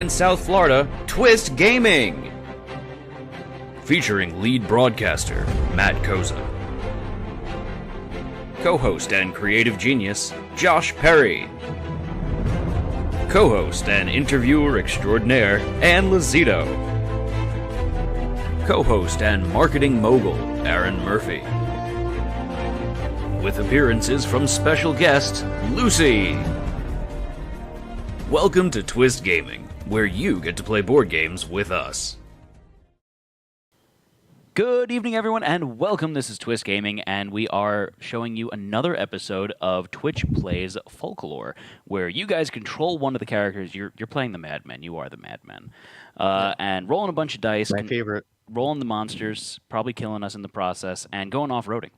In South Florida, Twist Gaming, featuring lead broadcaster Matt Koza, co-host and creative genius Josh Perry, co-host and interviewer extraordinaire Ann Lazito, co-host and marketing mogul Aaron Murphy, with appearances from special guest Lucy. Welcome to Twist Gaming, where you get to play board games with us. Good evening, everyone, and welcome. This is Twist Gaming, and we are showing you another episode of Twitch Plays Folklore, where you guys control one of the characters. You're playing the Madmen. You are the Madmen. And rolling a bunch of dice. My favorite. Rolling the monsters, probably killing us in the process, and going off-roading.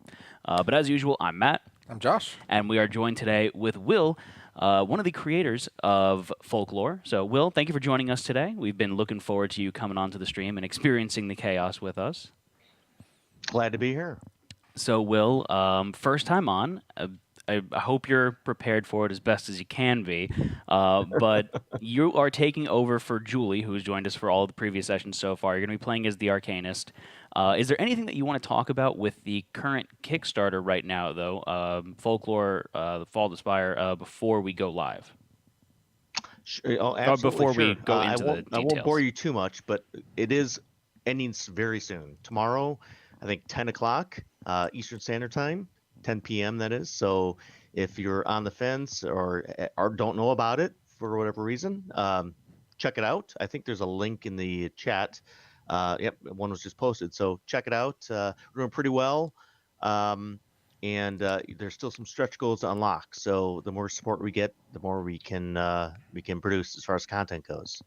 But as usual, I'm Matt. I'm Josh. And we are joined today with Will, one of the creators of Folklore. So, Will, thank you for joining us today. We've been looking forward to you coming onto the stream and experiencing the chaos with us. Glad to be here. So, Will, first time on. I hope you're prepared for it as best as you can be. But you are taking over for Julie, who's joined us for all of the previous sessions so far. You're going to be playing as the Arcanist. Is there anything that you want to talk about with the current Kickstarter right now, though? Folklore, The Fall of the Spire, before we go live? Oh, absolutely, before we go into the I won't details. bore you too much, but it is ending very soon. Tomorrow, I think 10 o'clock Eastern Standard Time, 10 p.m. that is. So if you're on the fence or don't know about it for whatever reason, check it out. I think there's a link in the chat. Yep, one was just posted. So check it out. We're doing pretty well. And there's still some stretch goals to unlock. So the more support we get, the more we can produce as far as content goes.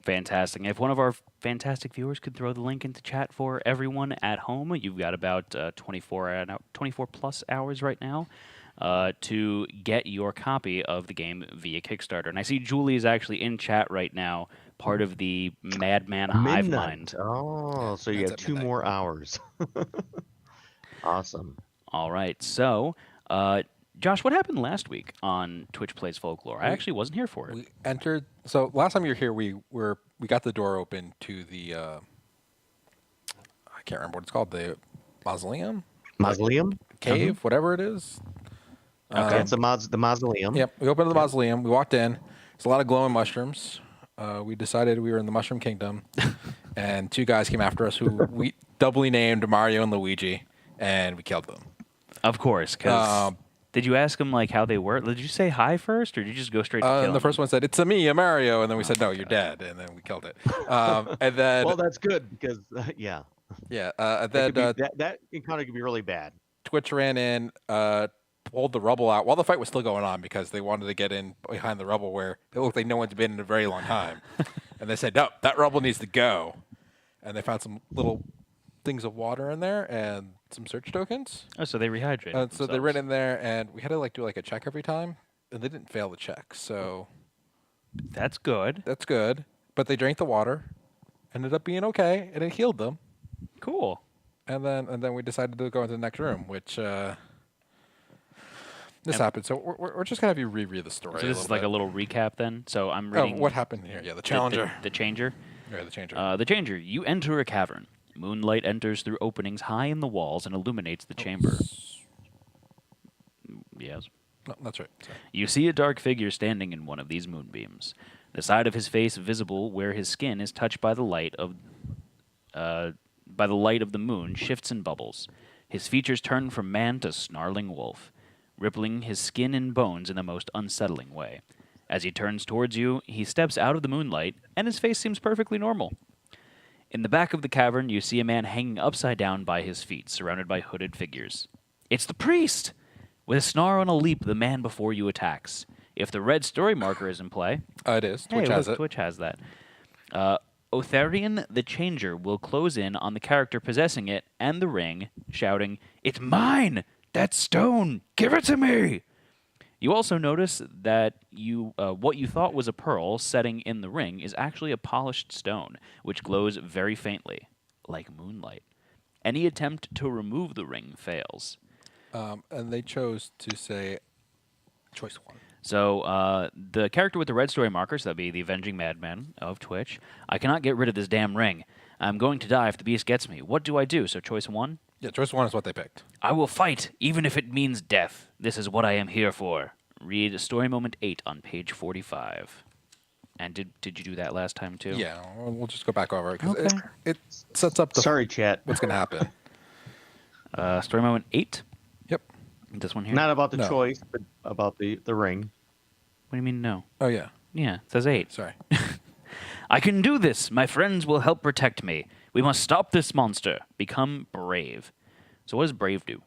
Fantastic. If one of our fantastic viewers could throw the link into chat for everyone at home, you've got about 24 plus hours right now to get your copy of the game via Kickstarter. And I see Julie is actually in chat right now, part of the Madman Hive Mind. Oh, so you have 2 more hours. Awesome. All right. So, Josh, what happened last week on Twitch Plays Folklore? I actually wasn't here for it. We entered. So last time you were here, we got the door open to the. I can't remember what it's called. The mausoleum. Mausoleum. Cave, whatever it is. Okay, it's the mausoleum. Yep. We opened the mausoleum. We walked in. There's a lot of glowing mushrooms. We decided we were in the Mushroom Kingdom, and 2 guys came after us who we doubly named Mario and Luigi, and we killed them. Of course, because did you ask them like how they were? Did you say hi first, or did you just go straight to kill and the first one said, "It's a me, a Mario," and then we said, "No, you're dead," and then we killed it. And then, well, that's good because yeah. And then that encounter could be really bad. Twitch ran in, pulled the rubble out while the fight was still going on because they wanted to get in behind the rubble where it looked like no one's been in a very long time. And they said, "No, that rubble needs to go." And they found some little things of water in there and some search tokens. Oh, so they rehydrated. So they ran in there, and we had to do a check every time, and they didn't fail the check. So that's good. That's good. But they drank the water, ended up being okay, and it healed them. Cool. And then we decided to go into the next room, which this happened. So we're just gonna have you reread the story. So this is like a little recap then. So I'm reading. What happened here? Yeah, the challenger. The changer. Yeah, the changer. The changer. You enter a cavern. Moonlight enters through openings high in the walls and illuminates the chamber. Yes. No, that's right. Sorry. You see a dark figure standing in one of these moonbeams. The side of his face visible where his skin is touched by the light of the moon shifts and bubbles. His features turn from man to snarling wolf, rippling his skin and bones in the most unsettling way. As he turns towards you, he steps out of the moonlight, and his face seems perfectly normal. In the back of the cavern, you see a man hanging upside down by his feet, surrounded by hooded figures. It's the priest! With a snarl and a leap, the man before you attacks. If the red story marker is in play... It is. Twitch has it. Twitch has that. Otharian the Changer will close in on the character possessing it and the ring, shouting, "It's mine! That stone! Give it to me!" You also notice that what you thought was a pearl setting in the ring is actually a polished stone, which glows very faintly, like moonlight. Any attempt to remove the ring fails. And they chose to say choice 1. So the character with the red story marker, so that'd be the Avenging Madman of Twitch. I cannot get rid of this damn ring. I'm going to die if the beast gets me. What do I do? So choice 1. Yeah, choice 1 is what they picked. I will fight, even if it means death. This is what I am here for. Read Story Moment 8 on page 45. And did you do that last time too? Yeah, we'll just go back over it because Okay. it sets up the Sorry, chat. what's going to happen. Story Moment 8. Yep. This one here. Not about the No. choice, but about the ring. What do you mean no? Oh, yeah. Yeah, it says 8. Sorry. I can do this. My friends will help protect me. We must stop this monster. Become brave. So what does brave do?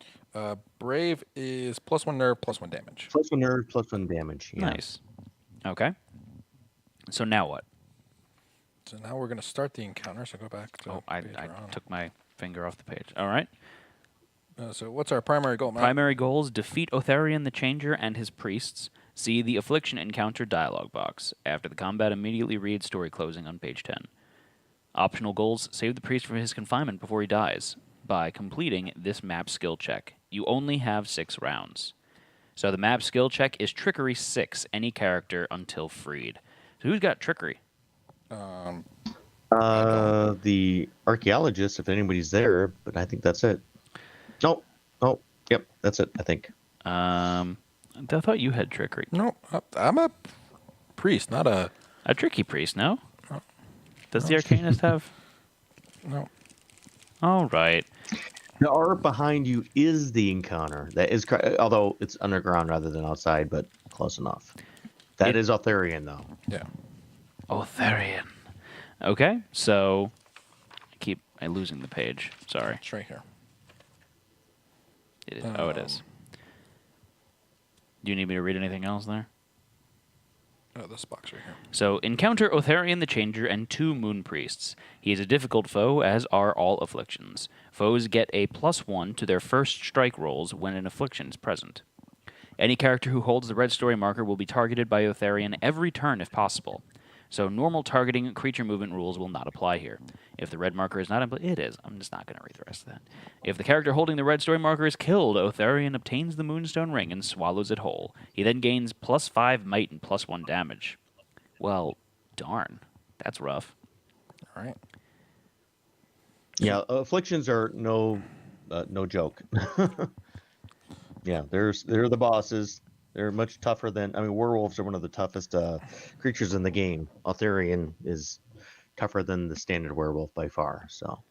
Brave is +1 nerve, +1 damage. +1 nerve, +1 damage. Yeah. Nice. Okay. So now what? So now we're going to start the encounter. So go back to Oh, I page we're on. took my finger off the page. All right. So what's our primary goal, Matt? Primary goals: defeat Otharian the Changer and his priests. See the Affliction encounter dialog box. After the combat, immediately read story closing on page 10. Optional goals: save the priest from his confinement before he dies by completing this map skill check. You only have 6 rounds. So the map skill check is Trickery 6, any character until freed. So who's got Trickery? The archaeologist, if anybody's there, but I think that's it. Nope. Oh, yep, that's it. I think. I thought you had Trickery. No, I'm a priest, not a... A tricky priest, no? Does the Arcanist have? No. All right. The art behind you is the encounter. That is, although it's underground rather than outside, but close enough. That is Otharian, though. Yeah. Otharian. Okay, so I'm losing the page. Sorry. It's right here. It is. Oh, it is. Do you need me to read anything else there? Oh, this box right here. So, encounter Otharian the Changer and 2 Moon Priests. He is a difficult foe, as are all afflictions. Foes get a +1 to their first strike rolls when an affliction is present. Any character who holds the red story marker will be targeted by Otharian every turn if possible. So normal targeting creature movement rules will not apply here. If the red marker is not in it is. I'm just not going to read the rest of that. If the character holding the red story marker is killed, Otharian obtains the Moonstone Ring and swallows it whole. He then gains +5 might and +1 damage. Well, darn. That's rough. All right. Yeah, afflictions are no joke. Yeah, they're the bosses. They're much tougher than... I mean, werewolves are one of the toughest creatures in the game. Otharian is tougher than the standard werewolf by far, so...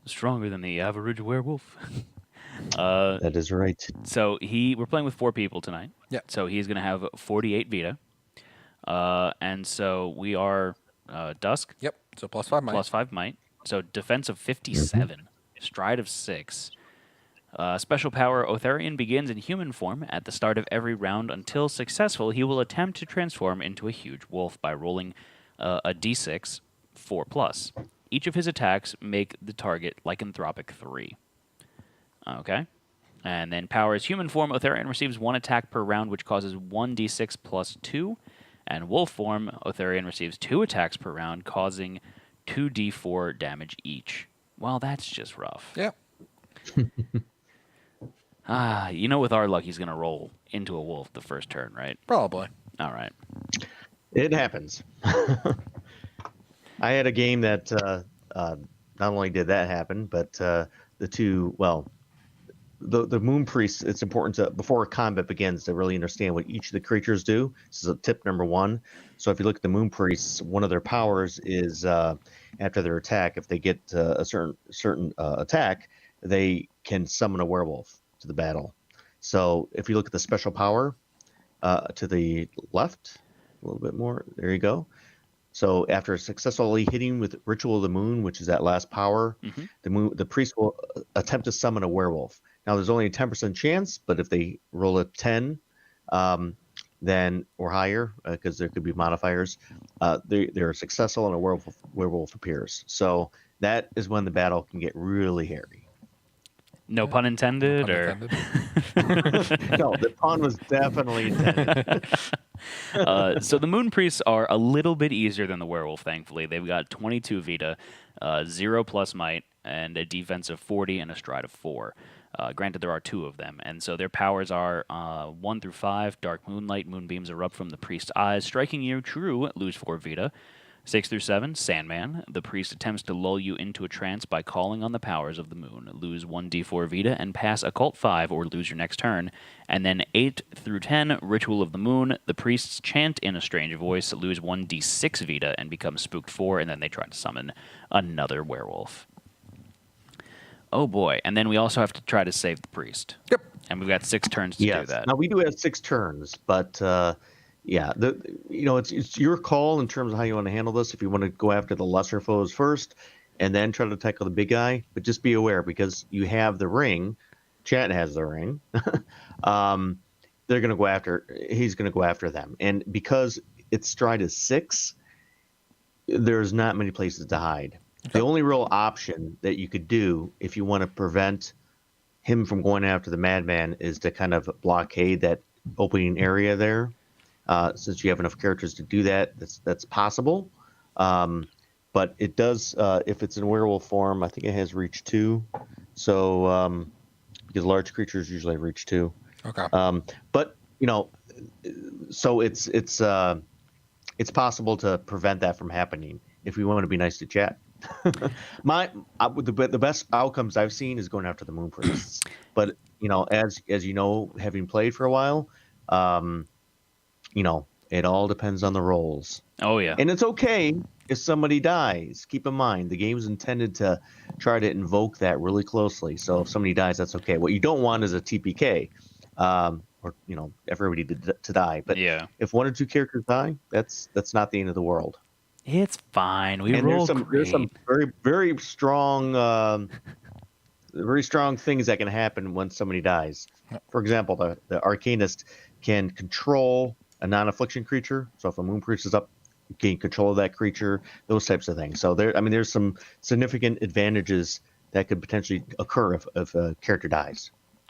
Stronger than the average werewolf. That is right. So we're playing with 4 people tonight. Yeah. So he's going to have 48 Vita. And so we are Dusk, Yep. So +5 might. +5 might. So defense of 57, stride of 6. Special power, Otharian begins in human form at the start of every round. Until successful, he will attempt to transform into a huge wolf by rolling a d6, 4+. Each of his attacks make the target lycanthropic 3. Okay? And then power is human form, Otharian receives 1 attack per round, which causes 1d6 + 2. And wolf form, Otharian receives 2 attacks per round, causing 2d4 damage each. Well, that's just rough. Yep. With our luck, he's going to roll into a wolf the first turn, right? Probably. All right. It happens. I had a game that not only did that happen, but the Moon Priests, it's important to, before combat begins, to really understand what each of the creatures do. This is a tip number 1. So if you look at the Moon Priests, one of their powers is after their attack, if they get a certain attack, they can summon a werewolf to the battle. So if you look at the special power to the left, a little bit more, there you go. So after successfully hitting with Ritual of the Moon, which is that last power, the priest will attempt to summon a werewolf. Now there's only a 10% chance, but if they roll a 10, then or higher, because there could be modifiers, they're successful and a werewolf appears. So that is when the battle can get really hairy. No pun intended, No or pun No, the pun was definitely intended. so the Moon Priests are a little bit easier than the werewolf. Thankfully, they've got 22 Vita, 0+ might, and a defense of 40 and a stride of 4. Granted, there are 2 of them, and so their powers are 1 through 5. Dark moonlight, moonbeams erupt from the priest's eyes, striking you. True, lose 4 Vita. 6 through 7, Sandman. The priest attempts to lull you into a trance by calling on the powers of the moon. Lose 1d4 Vita and pass Occult 5 or lose your next turn. And then 8 through 10, Ritual of the Moon. The priests chant in a strange voice, lose 1d6 Vita and become spooked 4, and then they try to summon another werewolf. Oh boy. And then we also have to try to save the priest. Yep. And we've got 6 turns to do that. Now we do have 6 turns, but yeah, it's your call in terms of how you want to handle this. If you want to go after the lesser foes first, and then try to tackle the big guy, but just be aware because you have the ring. Chat has the ring. They're going to go after. He's going to go after them, and because its stride is 6, there's not many places to hide. The only real option that you could do if you want to prevent him from going after the madman is to kind of blockade that opening area there. Since you have enough characters to do that, that's possible. But it does, if it's in werewolf form, I think it has reach 2. So, because large creatures usually have reach 2. Okay. But so it's possible to prevent that from happening if we want to be nice to chat. The best outcomes I've seen is going after the moon priests. But as you know, having played for a while, it all depends on the rolls. Oh, yeah. And it's okay if somebody dies. Keep in mind, the game's intended to try to invoke that really closely. So if somebody dies, that's okay. What you don't want is a TPK, or everybody to die. But yeah, if 1 or 2 characters die, that's not the end of the world. It's fine. We and roll there's some very, very strong, things that can happen when somebody dies. For example, the Arcanist can control a non-affliction creature. So if a moon priest is up, you gain control of that creature. Those types of things. So there's some significant advantages that could potentially occur if a character dies.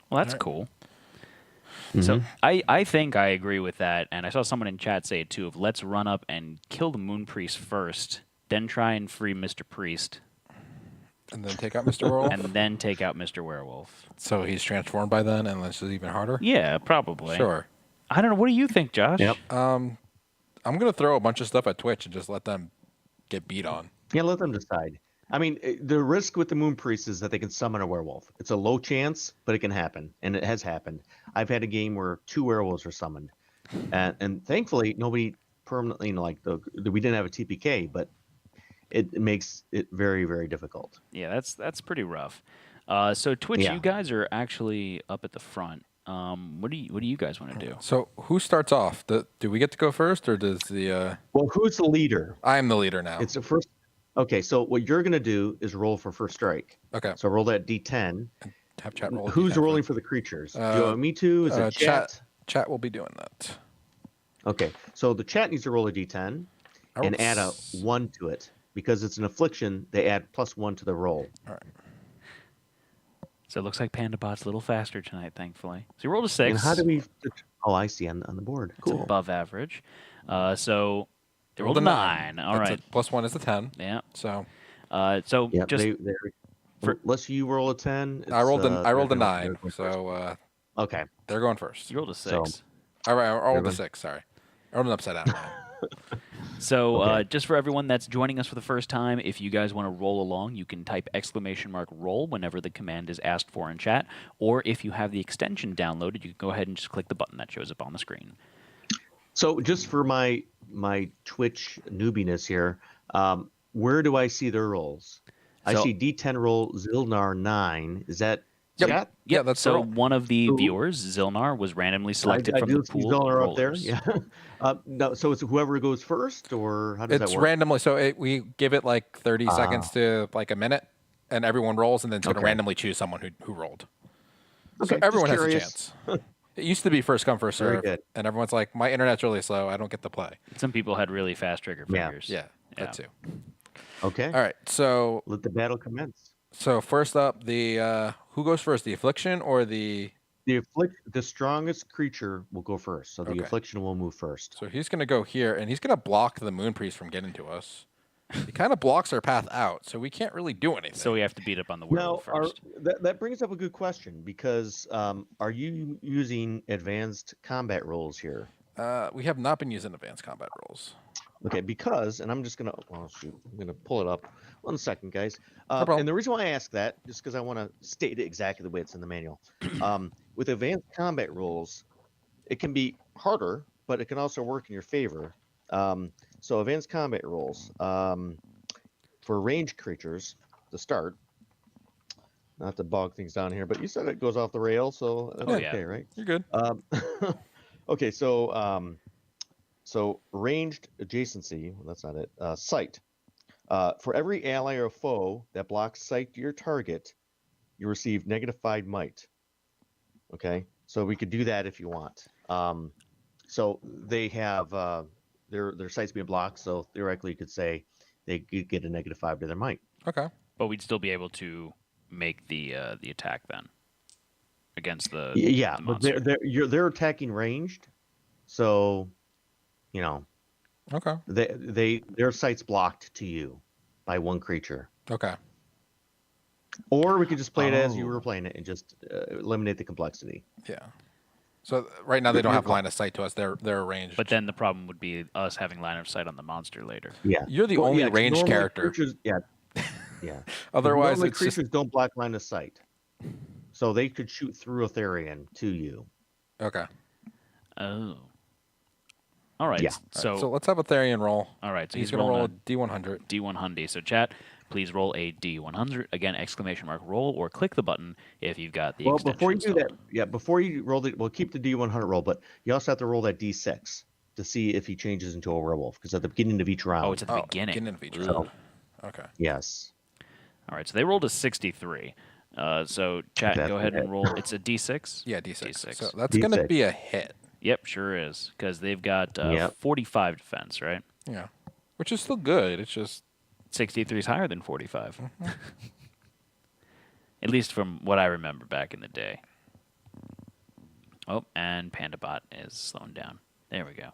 Well, that's cool. So I think I agree with that, and I saw someone in chat say it too, of let's run up and kill the Moon Priest first, then try and free Mr. Priest. And then take out Mr. Werewolf? And then take out Mr. Werewolf. So he's transformed by then, and this is even harder? Yeah, probably. Sure. I don't know. What do you think, Josh? Yep. I'm going to throw a bunch of stuff at Twitch and just let them get beat on. Yeah, let them decide. I mean, the risk with the Moon Priest is that they can summon a werewolf. It's a low chance, but it can happen, and it has happened. I've had a game where 2 werewolves were summoned, and thankfully nobody permanently we didn't have a TPK, but it makes it very, very difficult. Yeah, that's pretty rough. So Twitch, you guys are actually up at the front. What do you guys want to do? So who starts off? Do we get to go first, or does the? Well, who's the leader? I'm the leader now. It's the first. Okay, so what you're gonna do is roll for first strike. Okay. So roll that D10. Have chat roll. Who's rolling for the creatures? Do you want me to? Is it chat? Chat will be doing that. Okay, so the chat needs to roll a D10 and add a 1 to it because it's an affliction. They add +1 to the roll. All right. So it looks like PandaBot's a little faster tonight, thankfully. So you rolled a 6. And how do we? Oh, I see on the board. It's Cool. above average. So they rolled a 9. All right. +1 is the 10. Yeah. So. So Yeah, just unless you roll a 10. I rolled a 9. So So. Okay. They're going first. you rolled a 6. So- All right. I rolled a 6. Sorry. I rolled an upside down. So just for everyone that's joining us for the first time, if you guys want to roll along, you can type !roll whenever the command is asked for in chat. Or if you have the extension downloaded, you can go ahead and just click the button that shows up on the screen. So just for my Twitch newbiness here, where do I see their rolls? I see D10 roll Zilnar 9. Is that chat? Yeah, that's so the roll. one of the viewers, Zilnar, was randomly selected I from do the see pool Zilnar of up there. rollers. Yeah. No, so it's whoever goes first, or how does that It's work? randomly. So we give it like 30 seconds to like a minute, and everyone rolls, and then it's going to randomly choose someone who rolled. Okay, So everyone just has a curious. chance. It used to be first come, first Very serve, good. and everyone's like, my internet's really slow. I don't get to play. Some people had really fast trigger Yeah. fingers. Yeah, that too. Okay. All right. So Let the battle commence. first up, the who goes first? The affliction or the? The strongest creature will go first, so the Okay. affliction will move first. So he's going to go here, and he's going to block the moon priest from getting to us. It kind of blocks our path out, so we can't really do anything. So we have to beat up on the Now, werewolf first. that brings up a good question because are you using advanced combat rules here? We have not been using advanced combat rules. Okay, because, and I'm just gonna, oh shoot, I'm gonna pull it up. 1 second, guys. problem. And the reason why I ask that is because I want to state it exactly the way it's in the manual. With advanced combat rules, it can be harder, but it can also work in your favor. So advanced combat rules for ranged creatures to start. Not to bog things down here, but you said it goes off the rail, so that's Oh, okay, yeah. right? You're good. Okay, so so ranged adjacency, well, that's not it. Sight. For every ally or foe that blocks sight to your target, you receive -5 might. Okay, so we could do that if you want. So they have their sight's being blocked, so theoretically you could say they could get a -5 to their might. Okay. But we'd still be able to make the attack then against the Yeah, the but monster. they're attacking ranged, so you know Okay. their sight's blocked to you by one creature. Okay. Or we could just play it as you Oh. were playing it and just eliminate the complexity. Yeah. So right now they don't You're have line of sight to us. They're arranged. But then the problem would be us having line of sight on the monster later. Yeah, You're the Well, only yeah, 'cause ranged normally character. Creatures, yeah, yeah. Otherwise, normally it's just creatures don't block line of sight, so they could shoot through a Therian to you. okay. Oh. All right. Yeah. So, So let's have a Therian roll. all right. So He's he's gonna roll a rolling D100. D100. So chat, please roll a D100. Again, exclamation mark roll or click the button if you've got the Well, extension before you do that, installed. before you roll it, we'll keep the D100 roll, but you also have to roll that D6 to see if he changes into a werewolf, because at the beginning of each round. Oh, it's at the beginning. Beginning of each Ooh. round. Okay. Yes. All right. So they rolled a 63. So chat, That's go ahead a and hit. roll. It's a D6. Yeah, D6. D6. So that's gonna D6. be a hit. Yep, sure is, because they've got Yep. 45 defense, right? Yeah. Which is still good. It's just 63 is higher than 45. Mm-hmm. At least from what I remember back in the day. Oh, and PandaBot is slowing down. There we go.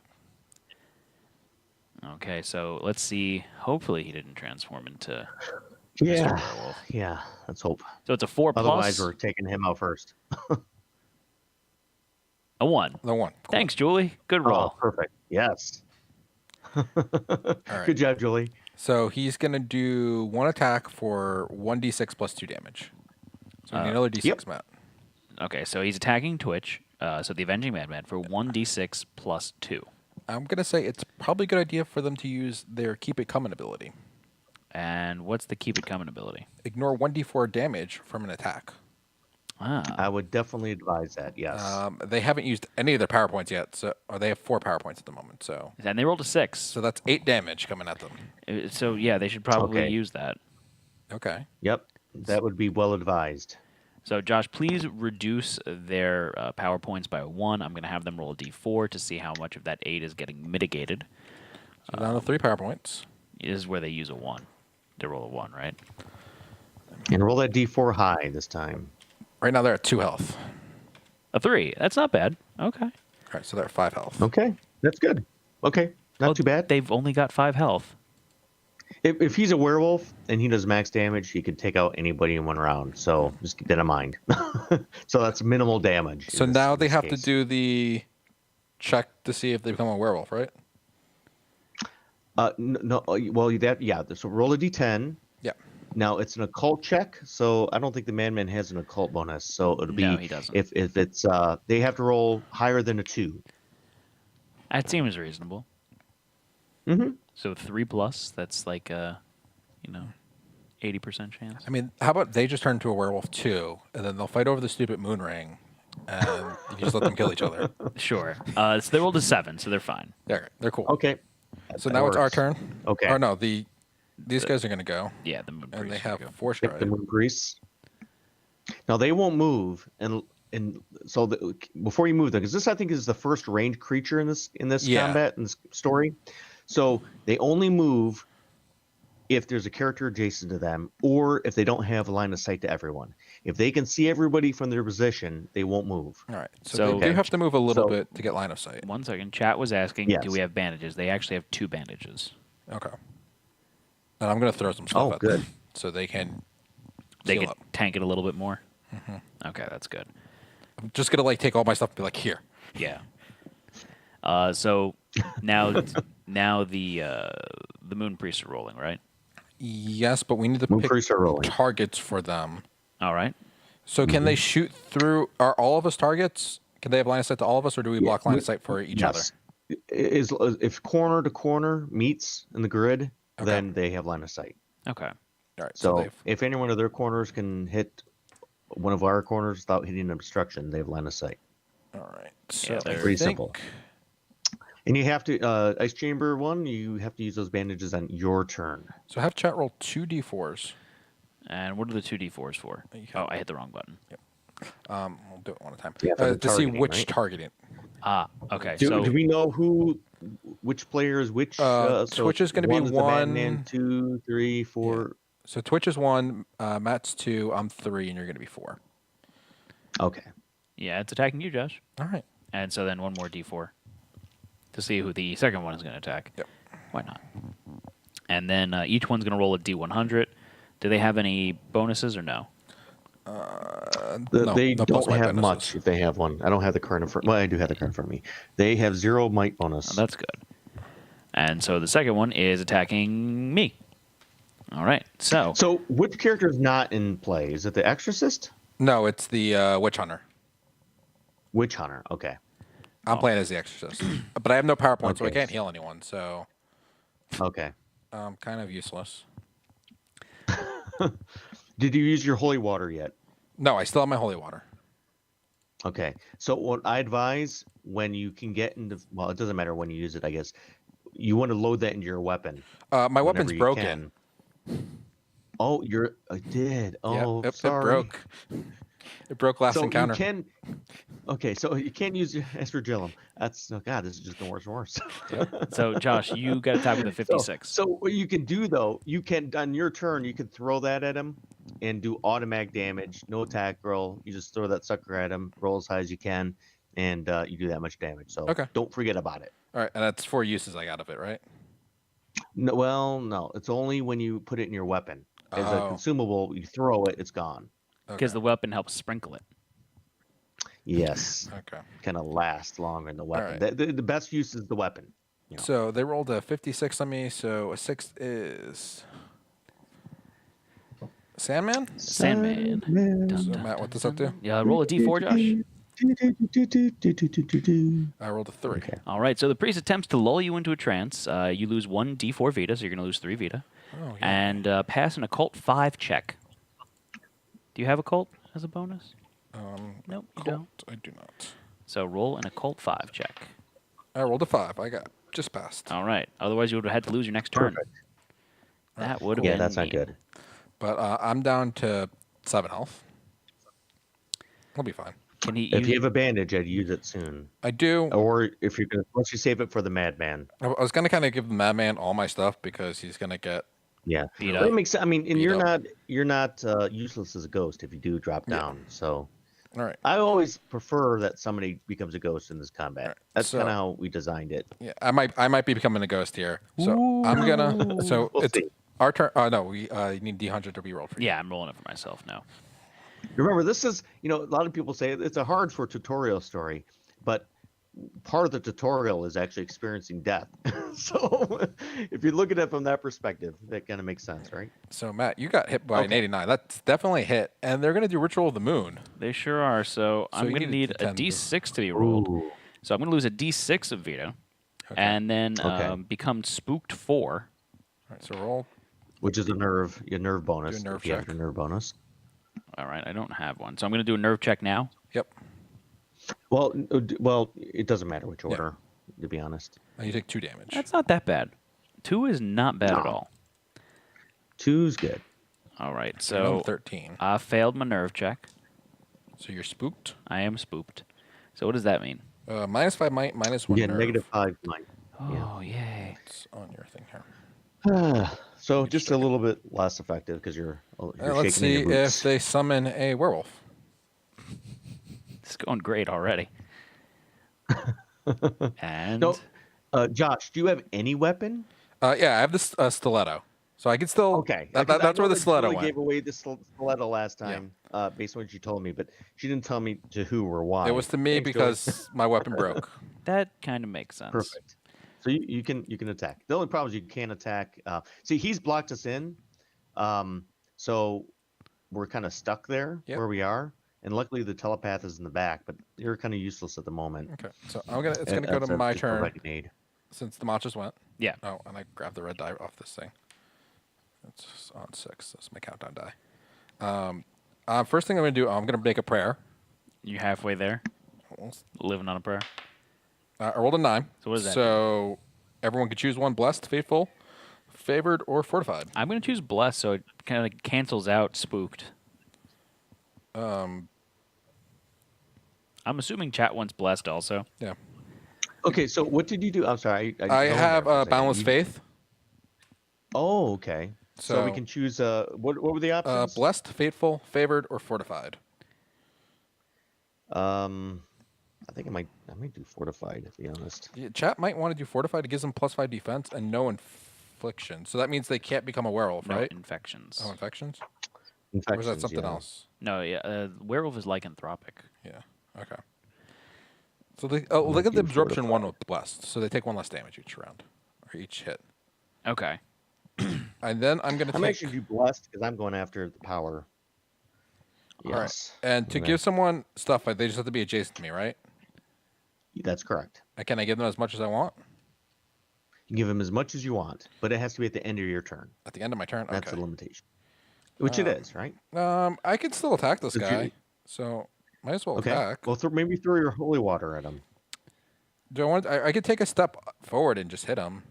Okay, so let's see. Hopefully he didn't transform into Mr. Yeah. Werewolf. Yeah. Let's hope. So it's a 4 Otherwise, plus we're taking him out first. a 1. the one. Cool. Thanks, Julie. Good Oh, roll. perfect. Yes. right. Good job, Julie. So he's gonna do one attack for 1d6 plus 2 damage. So we need another d6, yep. Matt. Okay, so he's attacking Twitch, so the Avenging Madman, for 1d6 plus 2. I'm gonna say it's probably a good idea for them to use their Keep It Coming ability. And what's the Keep It Coming ability? Ignore 1d4 damage from an attack. Ah, I would definitely advise that. Yes. They haven't used any of their power points yet, or they have 4 power points at the moment. So and they rolled a 6. so that's 8 damage coming at them. So yeah, they should probably Okay. use that. Okay. Yep. That would be well advised. So Josh, please reduce their power points by 1. I'm going to have them roll a d4 to see how much of that 8 is getting mitigated. So down to 3 power points. This is where they use a 1. They roll a 1, right? And roll that D4 high this time. Right now they're at 2 health. A 3. That's not bad. Okay. All right, so they're at 5 health. Okay. That's good. Okay. Not Well, too bad. They've only got 5 health. If he's a werewolf and he does max damage, he could take out anybody in one round. So just keep that in mind. So that's minimal damage. So now they have to do the check to see if they become a werewolf, right? No. Well, yeah. So roll a D10. Yeah. Now it's an occult check, so I don't think the Madman has an occult bonus. So it'll be No, he doesn't. if it's they have to roll higher than a 2. That seems reasonable. Mm-hmm. So 3 plus, that's like 80% chance. I mean, how about they just turn into a werewolf too, and then they'll fight over the stupid moon ring, and you just let them kill each other. Sure. So they rolled a 7, so they're fine. They're cool. Okay. So That now it's our works. turn. Okay. Or no, these guys are gonna go, Yeah, the moon and they priests have are good. 4 Yep, the stride. moon priests. Now they won't move, and so before you move them, because this I think is the first ranged creature in this Yeah. combat in this story. So they only move if there's a character adjacent to them, or if they don't have a line of sight to everyone. If they can see everybody from their position, they won't move. All right. So, So- they do have to move a little So- bit to get line of sight. 1 second. Chat was asking, Yes. do we have bandages? They actually have 2 bandages. Okay. And I'm going to throw some stuff Oh, at good. them so they can They heal could up. tank it a little bit more. Okay, that's good. I'm just going to take all my stuff and be like, here. Yeah. So now the moon priests are rolling, right? Yes, but we need to Moon pick priests are rolling. targets for them. All right. So can they shoot through? Are all of us targets? Can they have line of sight to all of us, or do we block line of sight for each other? Yes. If corner to corner meets in the grid, then they have line of sight. Okay. All right. So they've- if any one of their corners can hit one of our corners without hitting an obstruction, they have line of sight. all right. So they're I pretty think- simple. And you have to Ice Chamber 1. You have to use those bandages on your turn. So have chat roll 2d4s. And what are the 2d4s for? Oh, I hit the wrong button. We'll do it one at a time. Yeah, for the To see targeting, which right? targeting. Ah, okay. Do we know which player is which? Twitch is gonna be one is the one- Madman, 2, 3, 4. So Twitch is 1, Matt's 2, I'm 3, and you're going to be 4. Okay. Yeah, it's attacking you, Josh. All right. And so then one more d4 to see who the second one is going to attack. Yep. Why not? And then each one's going to roll a d100. Do they have any bonuses or no? No, They no plus don't might have bonuses. much if they have one. I don't have the card in front. Well, I do have the card in front of me. They have 0 might bonus. Oh, that's good. And so the second one is attacking me. All right. So So which character is not in play? Is it the Exorcist? No, it's the Witch Hunter. Witch Hunter. Okay. I'm playing as the Exorcist. But I have no power points, so I Okay. can't heal anyone, so Okay. I'm kind of useless. Did you use your holy water yet? No, I still have my holy water. Okay. So what I advise when you can get into, well, it doesn't matter when you use it, I guess. You want to load that into your weapon. My weapon's whenever you broken. can. Oh, I did. Oh, Yep, sorry. it broke. It broke last So encounter. you can. Okay, so you can't use your Aspergillum. That's, oh God, this is just going worse and worse. so Josh, you got to attack with a 56. So what you can do though, you can on your turn, you can throw that at him and do automatic damage, no attack roll. You just throw that sucker at him, roll as high as you can, and you do that much damage. So Okay. don't forget about it. All right, and that's 4 uses I got of it, right? No, well, no, it's only when you put it in your weapon as a Oh. consumable. You throw it, it's gone. Because Okay. the weapon helps sprinkle it. Yes, Okay. kind of last longer in the weapon. right. The best use is the weapon. Yeah. So they rolled a 56 on me, so a 6 is Sandman? Sandman. So Matt, what does that do? Yeah, roll a d4, Josh. I rolled a 3. Okay. All right, so the priest attempts to lull you into a trance. You lose 1 d4 Vita, so you're going to lose 3 Vita. Oh, yeah. And pass an occult 5 check. Do you have occult as a bonus? Nope, you don't. I do not. So roll an occult 5 check. I rolled a 5. I got just passed. All right. Otherwise, you would have had to lose your next turn. Perfect. That would have Yeah, been that's not mean. good. But I'm down to 7 health. I'll be fine. Can he If use you have a bandage, I'd use it soon. I do. Or if you're gonna, once you save it for the madman. I was going to kind of give the Madman all my stuff because he's going to get. Yeah, Beat But up. it makes sense. I mean, and Beat you're not useless as a ghost if you do drop down. So All right. I always prefer that somebody becomes a ghost in this combat. Alright, That's so- kind of how we designed it. Yeah, I might be becoming a ghost here. So I'm gonna. So We'll it's see. our turn. No, we need D100 to be rolled for you. Yeah, I'm rolling it for myself now. Remember, this is, a lot of people say it's a hard for tutorial story, but part of the tutorial is actually experiencing death. So if you look at it from that perspective, that kind of makes sense, right? So Matt, you got hit by an Okay. 89. That's definitely a hit, and they're gonna do Ritual of the Moon. They sure are. So I'm you going to need need a a D10 to- d6 to be rolled. Ooh. So I'm going to lose a d6 of Vita. Okay. And then Okay. become spooked 4. All right, so roll. Which is a nerve bonus. Do a nerve if you have check. your nerve bonus. All right, I don't have one. So I'm going to do a nerve check now. Yep. Well, it doesn't matter which order, to be honest. And you take 2 damage. That's not that bad. 2 is not bad at No. all. 2's good. All right, You're down so to 13. I failed my nerve check. So you're spooked. I am spooked. So what does that mean? -5 might, -1 Yeah, nerve. -5 might. Oh, yay. It's on your thing here. So just a little bit less effective because you're Let's shaking in see your boots. if they summon a werewolf. It's going great already. And No, Josh, do you have any weapon? Yeah, I have this stiletto. So I can still. Okay. That's I where know the that stiletto Julie went. gave away the stiletto last time, based on what she told me, but she didn't tell me to who or why. It was to me Thanks, Julie. because my weapon broke. That kind of makes sense. Perfect. So you can attack. The only problem is you can't attack. See, he's blocked us in, so we're kind of stuck there Yep. where we are. And luckily, the telepath is in the back, but you're kind of useless at the moment. Okay, so it's gonna go to my turn since the matches went. Yeah. Oh, and I grabbed the red die off this thing. It's on 6. That's my countdown die. First thing I'm gonna do, I'm gonna make a prayer. You halfway there? Almost. Living on a prayer? I rolled a 9. So what does that So everyone can choose one: blessed, faithful, favored, or fortified. I'm going to choose blessed, so it kind of cancels out spooked. I'm assuming chat wants blessed also. Yeah. Okay, so what did you do? I'm sorry. I have boundless faith. Oh, okay. So we So- can choose. What were the options? Blessed, faithful, favored, or fortified. I think I might do fortified, to be honest. Yeah, chat might want to do fortified. It gives them +5 defense and no infliction. So that means they can't become a werewolf, No right? infections. Oh, infections? Or is Infections, that something yeah. else? No, yeah. Werewolf is lycanthropic. Yeah. Okay. So look at the absorption one with blessed. So they take 1 less damage each round or each hit. Okay. And then I'm gonna I'm take. actually do blessed because I'm going after the power. All right. Yes. And to Okay. give someone stuff, they just have to be adjacent to me, right? That's correct. And can I give them as much as I want You can give him as much as you want, but it has to be at the end of your turn. at the end of my turn? That's Okay. the limitation. Which it is, right? I can still attack this Did you- guy, so might as well Okay. attack. Well, maybe throw your holy water at him. Do I want? I could take a step forward and just hit him.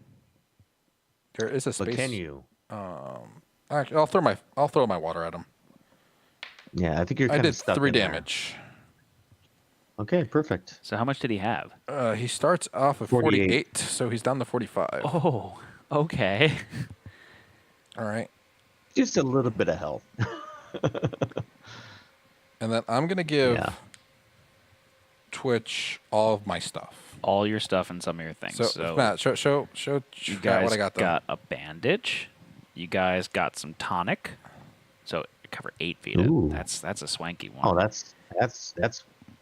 There is a space. But can you? Actually, I'll throw my water at him. Yeah, I think you're I kind did of stuck 3 in there. damage. Okay, perfect. So how much did he have? He starts off with 48, so he's down to 45. Oh, okay. All right, Just a little bit of health. and then I'm gonna give Yeah. Twitch all of my stuff. All your stuff and some of your things. So, Matt, show you chat guys what I got. got a bandage. You guys got some tonic. So cover 8 feet. Ooh. That's a swanky one. Oh, that's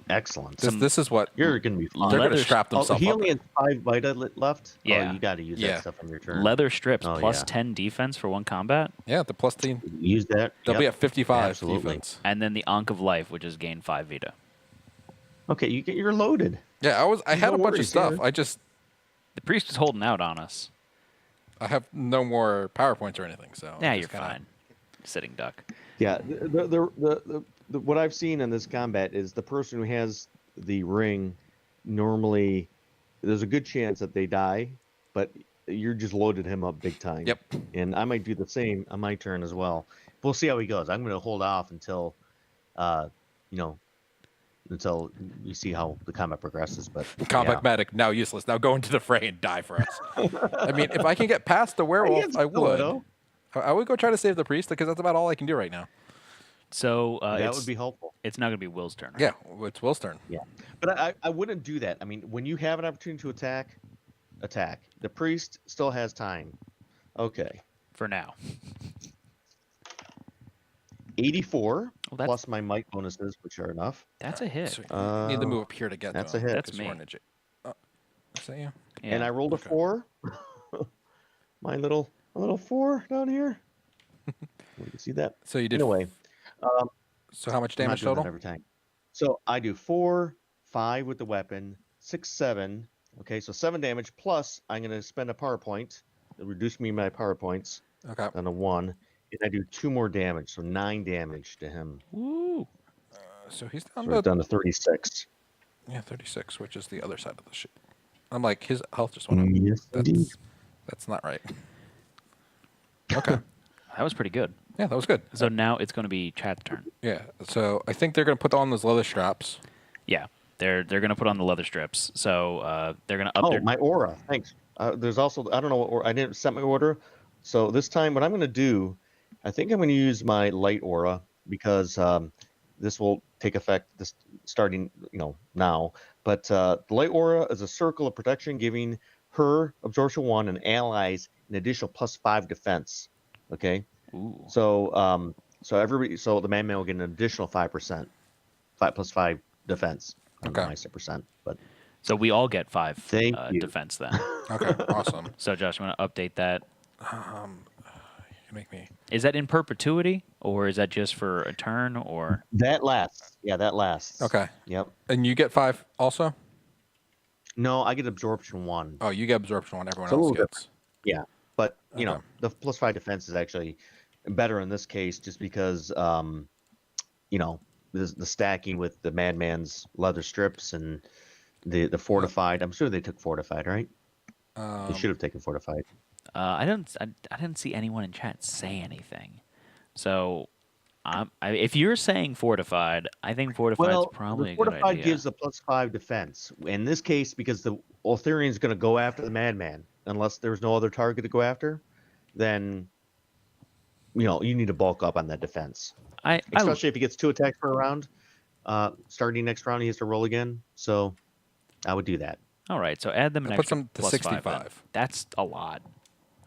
excellent. This is what You're gonna be fine. they're gonna leather- strap Oh, themselves he up. only has 5 Vita left. Yeah. Oh, you got to use Yeah. that stuff on your turn. Leather strips Oh, plus yeah. 10 defense for 1 combat. Yeah, the +10. Use that. They'll be Yep. at 55 Absolutely. defense. And then the Ankh of Life, which is gain 5 Vita. Okay, you're loaded. Yeah, I had No a bunch of worries, stuff. yeah. The priest is holding out on us. I have no more PowerPoints or anything, so Yeah, I'm you're just kinda- fine. Sitting duck. Yeah, the what I've seen in this combat is the person who has the ring normally there's a good chance that they die, but you're just loaded him up big time. Yep. And I might do the same on my turn as well. We'll see how he goes. I'm going to hold off until, until we see how the combat progresses. But Combat yeah. medic now useless. Now go into the fray and die for us. I mean, if I can get past the werewolf, I would. Stiletto. I would go try to save the priest because that's about all I can do right now. So That would be helpful. it's not going to be Will's turn. right? Yeah, it's Will's turn. Yeah, but I wouldn't do that. I mean, when you have an opportunity to attack. The priest still has time. Okay, For now. 84 Well, that's- plus my might bonuses, which are enough. That's a hit. So you need to move up here to get that's to a him, hit. That's 'cause me. we're in a is that you? Yeah. And I rolled a Okay. 4. my little 4 down here. You can see that. So you did. Anyway, So how much I'm not damage doing that total? every time. So I do 4, 5 with the weapon, 6, 7. Okay, so 7 damage plus I'm going to spend a power point. It'll reduce me my power points Okay. down to 1. And I do 2 more damage, so 9 damage to him. Woo. So he's So down we're to down to 36. 36, which is the other side of the shit. I'm like his health just went up. Yes, indeed. That's not right. Okay. That was pretty good. Yeah, that was good. So now it's going to be chat's turn. Yeah. So I think they're gonna put on those leather straps. Yeah. They're going to put on the leather strips. So they're going to up Oh, their... my aura. Thanks. There's also, I don't know what I didn't set my order. So this time, what I'm going to do, I think I'm going to use my light aura because this will take effect this starting, now. But the light aura is a circle of protection, giving her absorption 1 and allies an additional +5 defense. Okay. Ooh. So the Madman will get an additional 5%, 5 + 5 defense. I don't know Okay. why I said percent, but So we all get 5 thank you. defense then. Okay, awesome. So Josh, you want to update that? You make me. Is that in perpetuity, or is that just for a turn, or? That lasts. Yeah, that lasts. Okay. Yep. And you get 5 also? No, I get absorption 1. Oh, you get absorption 1. Everyone It's a else little gets. Yeah, but Okay. the +5 defense is actually better in this case, just because the stacking with the Madman's leather strips and the fortified. I'm sure they took fortified, right? They should have taken fortified. I didn't see anyone in chat say anything. So, if you're saying fortified, I think fortified's Well, probably the a good fortified idea. gives a +5 defense. In this case, because the Ultherian's going to go after the Madman, unless there's no other target to go after, then you need to bulk up on that defense. Especially if he gets 2 attacks per round. Starting next round, he has to roll again. So I would do that. All right, so add them an That puts extra them to +5 then. 65. That's a lot.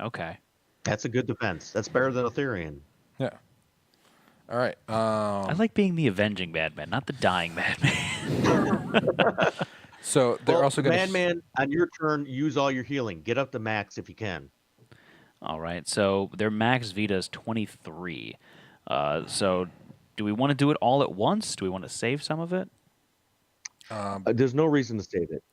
Okay. That's a good defense. That's better than Ultherian. Yeah. All right. I like being the avenging Madman, not the dying Madman. So they're also going to. Madman, on your turn, use all your healing. Get up to max if you can. All right, so their max Vita is 23. So do we want to do it all at once? Do we want to save some of it? There's no reason to save it.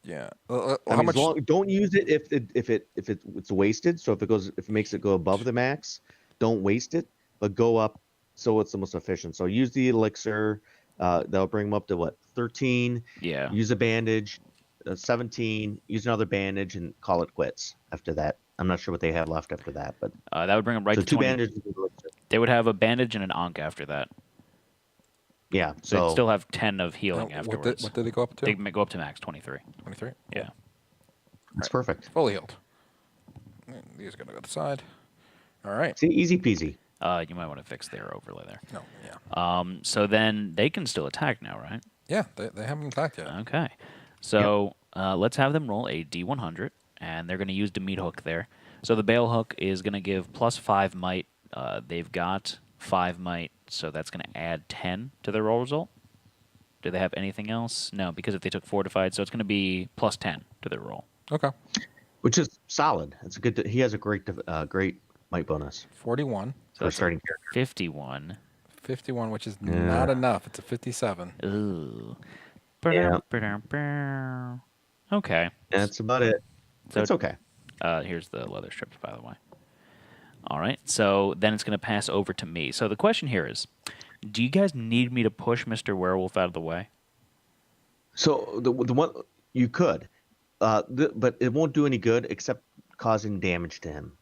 Yeah. How much? Don't use it if it's wasted. So if it makes it go above the max, don't waste it. But go up so it's the most efficient. So use the elixir. That'll bring them up to what, 13. Yeah. Use a bandage, 17. Use another bandage and call it quits. After that, I'm not sure what they have left after that, but that would bring them right to 2 20. bandages. They would have a bandage and an Ankh after that. Yeah. So they'd still have 10 of healing What afterwards. did they go up to? They go up to max 23. 23. Yeah. That's perfect. Fully healed. And these are going to go to the side. All right. See, easy peasy. You might want to fix their overlay there. No. Yeah. So then they can still attack now, right? Yeah. They haven't attacked yet. Okay. So let's have them roll a D100, and they're going to use the meat hook there. So the bale hook is going to give +5 might. They've got 5 might, so that's going to add 10 to their roll result. Do they have anything else? No, because if they took fortified, so it's going to be +10 to their roll. Okay. Which is solid. It's a good. He has a great might bonus 41. for starting character. 51. 51, which is not enough. It's a 57. Ooh. Yeah. Okay. That's about it. So it's okay. Here's the leather strips, by the way. All right. So then it's going to pass over to me. So the question here is, do you guys need me to push Mr. Werewolf out of the way? So the one you could, but it won't do any good except causing damage to him.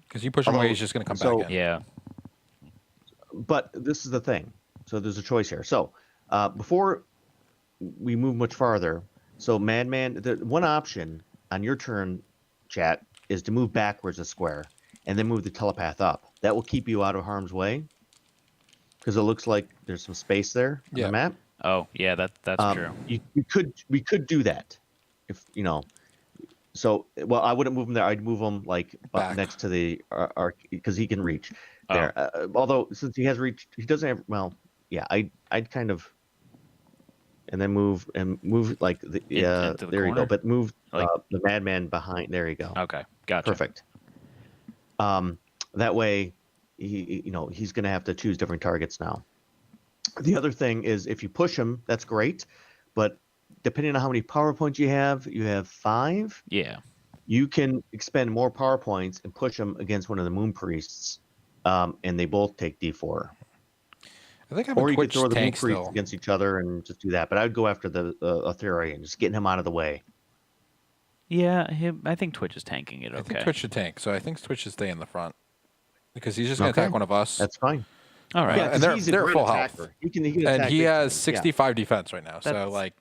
Because you push him away, he's just going to come back in. Yeah. But this is the thing. So there's a choice here. So before we move much farther, so Madman, the one option on your turn, chat, is to move backwards a square and then move the telepath up. That will keep you out of harm's way because it looks like there's some space there on the map. Oh, yeah, that's true. We could do that if So, well, I wouldn't move him there. I'd move him like next to the because he can reach there. Although since he has reached, he doesn't have. Well, yeah, I'd kind of, and then move like the into the there corner? you go. But move Like- the Madman behind. There you go. Okay, gotcha. Perfect. That way, he's going to have to choose different targets now. The other thing is if you push him, that's great, but depending on how many power points you have 5. Yeah. You can expend more power points and push him against one of the moon priests, and they both take D4. I think I have Or a you could Twitch throw the moon tank priests still. against each other and just do that. But I would go after the Aetherian, just getting him out of the way. Yeah, I think Twitch is tanking it. I Okay. think Twitch should tank, so I think Twitch should stay in the front. Because he's just going to attack one of us. That's fine. All right. Yeah, 'cause and he's a they're great full attacker. health. He can And attack he big has things. 65 defense right now, so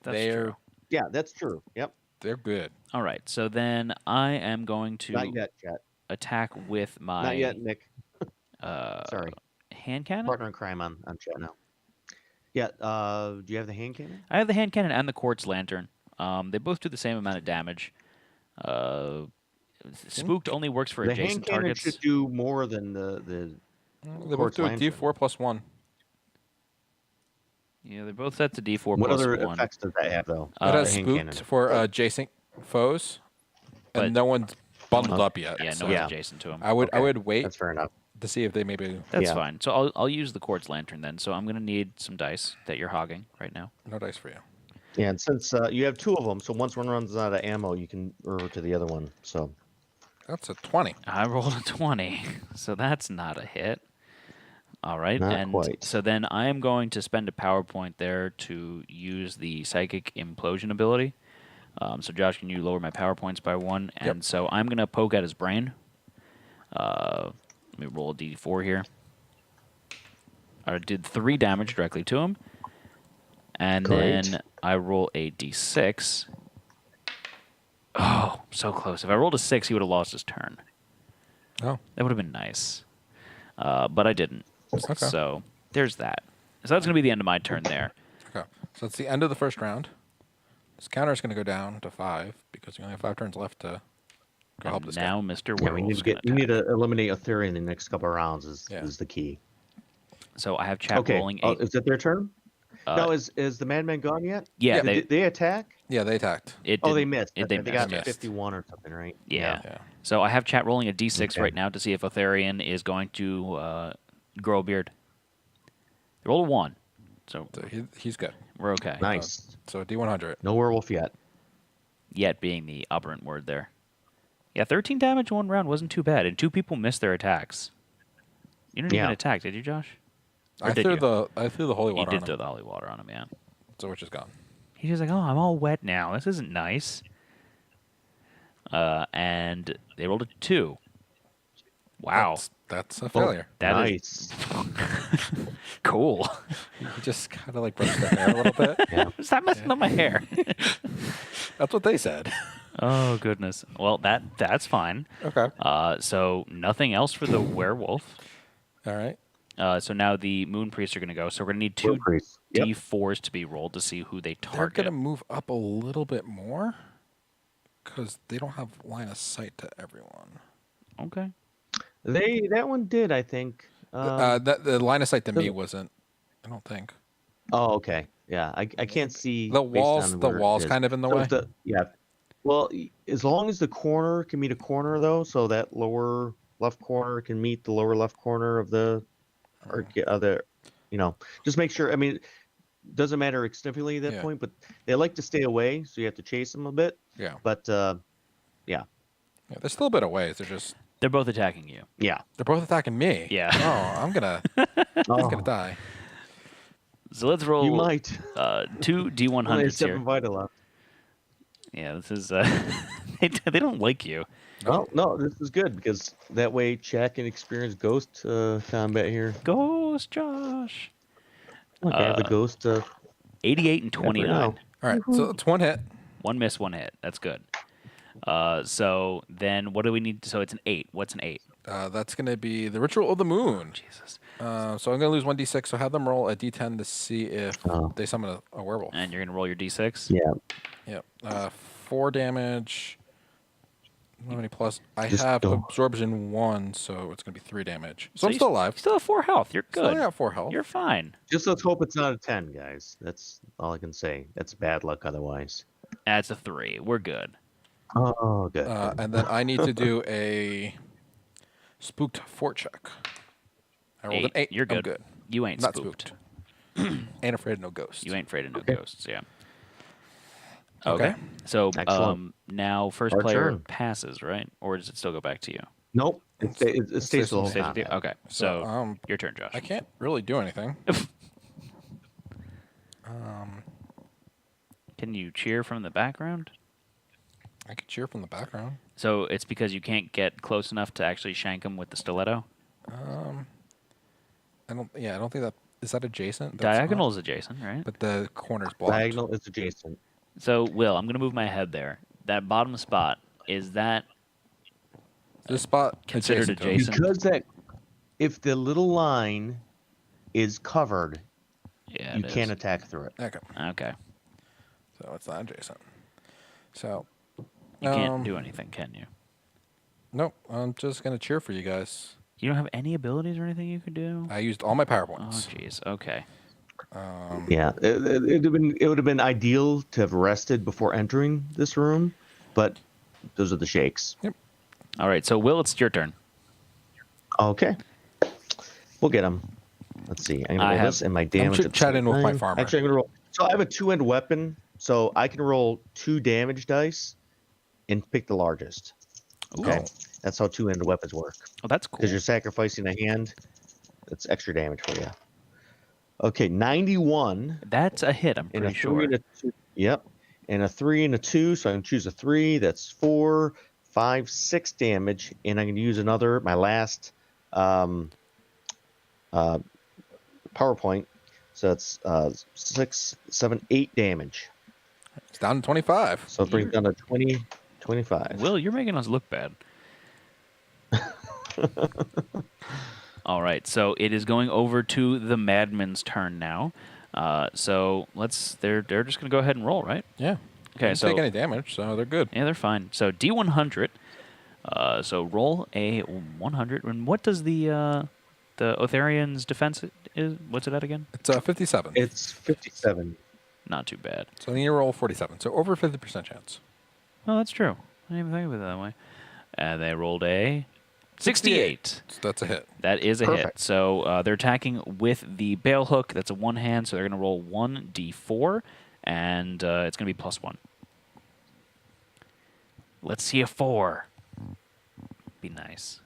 That's true. Yeah, that's true. Yep. they're good. All right. So then I am going to Not yet, chat. attack with my Not yet, Nick. Sorry. hand cannon. Partner in crime on chat now. Yeah. Do you have the hand cannon? I have the hand cannon and the quartz lantern. They both do the same amount of damage. Spooked only works for The hand adjacent cannon targets. should do more than the They both quartz do a lantern. D4 plus 1. Yeah, they're both set to D4 What plus other 1. effects does that have, though? It has the hand spooked cannon. for adjacent foes, But and no one's bundled up yet. Yeah, no so one's Yeah. adjacent to him. I would Okay. wait That's fair enough. to see if they maybe That's Yeah. fine. So I'll use the quartz lantern then. So I'm gonna need some dice that you're hogging right now. no dice for you. Yeah, and since you have 2 of them, so once one runs out of ammo, you can revert to the other one. So That's a 20. I rolled a 20, so that's not a hit. All right, Not and quite. so then I am going to spend a power point there to use the psychic implosion ability. So Josh, can you lower my power points by 1? And so I'm gonna poke at his brain. Let me roll a d4 here. I did 3 damage directly to him, and Great. then I roll a d6. Oh, so close! If I rolled a 6, he would have lost his turn. Oh, That would have been nice, but I didn't. Okay. So there's that. So that's gonna be the end of my turn there. okay. So it's the end of the first round. This counter is going to go down to 5 because you only have 5 turns left to go help And this now guy. Mr. yeah, we Werewolf's need to gonna we need attack. to eliminate Ethereum in the next couple of rounds Yeah. is the key. So I have chat Okay. rolling 8. Is it their turn? Uh, No, is the Madman gone yet? yeah, Did they attack? Yeah, they attacked. it Oh, they didn't- missed. They They got missed. 51 or something, right? Yeah. Yeah. So I have chat rolling a d6 Okay. right now to see if Otharian is going to grow a beard. They rolled a 1, so So he's good. we're okay. Nice. So D100. No werewolf yet. Yet being the operant word there. Yeah, 13 damage in 1 round wasn't too bad, and 2 people missed their attacks. You didn't even Yeah. attack, did you, Josh? Or I did threw you? the holy You water did on him, throw the holy water on him, yeah. so which is gone. He's just like, oh, I'm all wet now. This isn't nice. And they rolled a 2. Wow. That's a failure. That is Nice. cool. He just kind of like brushed their hair a little bit. Stop messing up my hair. That's what they said. Oh, goodness. Well, that's fine. Okay. So nothing else for the werewolf. All right. So now the moon priests are going to go. So we're going to need 2 Werewolf priest. Yep. D4s to be rolled to see who they They're target. gonna move up a little bit more because they don't have line of sight to everyone. Okay. That one did, I think. The line of sight to me the- wasn't. I don't think Oh, okay. Yeah, I can't see the based walls. on The where it walls is. kind of in the So way. if yeah. Well, as long as the corner can meet a corner, though, so that lower left corner can meet the lower left corner of the other, just make sure. I mean, doesn't matter significantly at that Yeah. point, but they like to stay away, so you have to chase them a bit. Yeah. But Yeah. They're still a bit away. They're both attacking you. yeah. They're both attacking me. Yeah. Oh, I'm gonna Oh, die. So let's roll you might. 2 Only D100s 7 here. Vitala. Yeah, this is... they don't like you. Well, no, this is good because that way Chad can experience ghost combat here. Ghost Josh. Look, I have the ghost. 88 and 29. now. All right. So it's 1 hit. 1 miss, 1 hit. That's good. So then what do we need? So it's an 8. What's an 8? That's gonna be the ritual of the moon. Jesus. So I'm gonna lose 1d6. So have them roll a d10 to see if Oh. they summon a werewolf. And you're going to roll your D6? Yeah. Yep. 4 damage. How many plus? I Just have go. absorption 1, so it's gonna be 3 damage. So I'm you still alive. You still have 4 health. You're Still good. got 4 health. You're fine. Just let's hope it's not a 10, guys. That's all I can say. That's bad luck otherwise. That's a 3. We're good. Oh, good. And then I need to do a spooked fort check. I rolled an 8. You're I'm good. good. You ain't Not spooked. Ain't afraid of no ghosts. You ain't afraid of no Okay. ghosts, yeah. Okay. So Excellent. now first Our player turn. passes, right? Or does it still go back to you? Nope. It stays the whole Stays time. with you? Okay. So, So your turn, Josh. I can't really do anything. Can you cheer from the background? I could cheer from the background. So it's because you can't get close enough to actually shank him with the stiletto? I don't think that is that adjacent. That's Diagonal not, is adjacent, right? but the corner's blocked. Diagonal is adjacent. So, Will, I'm going to move my head there. That bottom spot, is that This spot considered to it. adjacent? Because if the little line is covered, Yeah, you it can't is. attack through it. Okay, Okay. so it's not adjacent. So You can't do anything, can you? Nope. I'm just gonna cheer for you guys. You don't have any abilities or anything you could do? I used all my power Oh, points. jeez. Okay. Yeah, it would have been ideal to have rested before entering this room, but those are the shakes. Yep. All right. So, Will, it's your turn. Okay, we'll get them. Let's see. I'm gonna I roll have- this and my damage. chit at the chatting same with my time. farmer. Actually, I'm gonna roll. So I have a 2-end weapon, so I can roll 2 damage dice and pick the largest. Okay, Oh. that's how 2-end weapons work. Oh, that's cool. Because you're sacrificing a hand, that's extra damage for you. Okay, 91 That's a hit, I'm and a pretty 3 sure. and a 2. Yep, and a 3 and a 2. So I can choose a 3. That's 4, 5, 6 damage, and I can use another. My last PowerPoint. So it's 6, 7, 8 damage. It's down to 25. So it brings down to 20, 25. Will, you're making us look bad. All right, so it is going over to the Madman's turn now. So they're just gonna go ahead and roll, right? Yeah. Okay, Didn't so take any damage, so they're good. yeah, they're fine. So D100. So roll a 100. And what does the Otharian's defense is? What's it at again? It's 57. It's 57. Not too bad. So then you roll 47. So over 50% chance. Oh, that's true. I didn't even think of it that way. And they rolled a 68. So that's a hit. That is a hit. Perfect. So they're attacking with the bail hook. That's a one hand, so they're going to roll 1d4, and it's going to be +1. Let's see a 4. Be nice.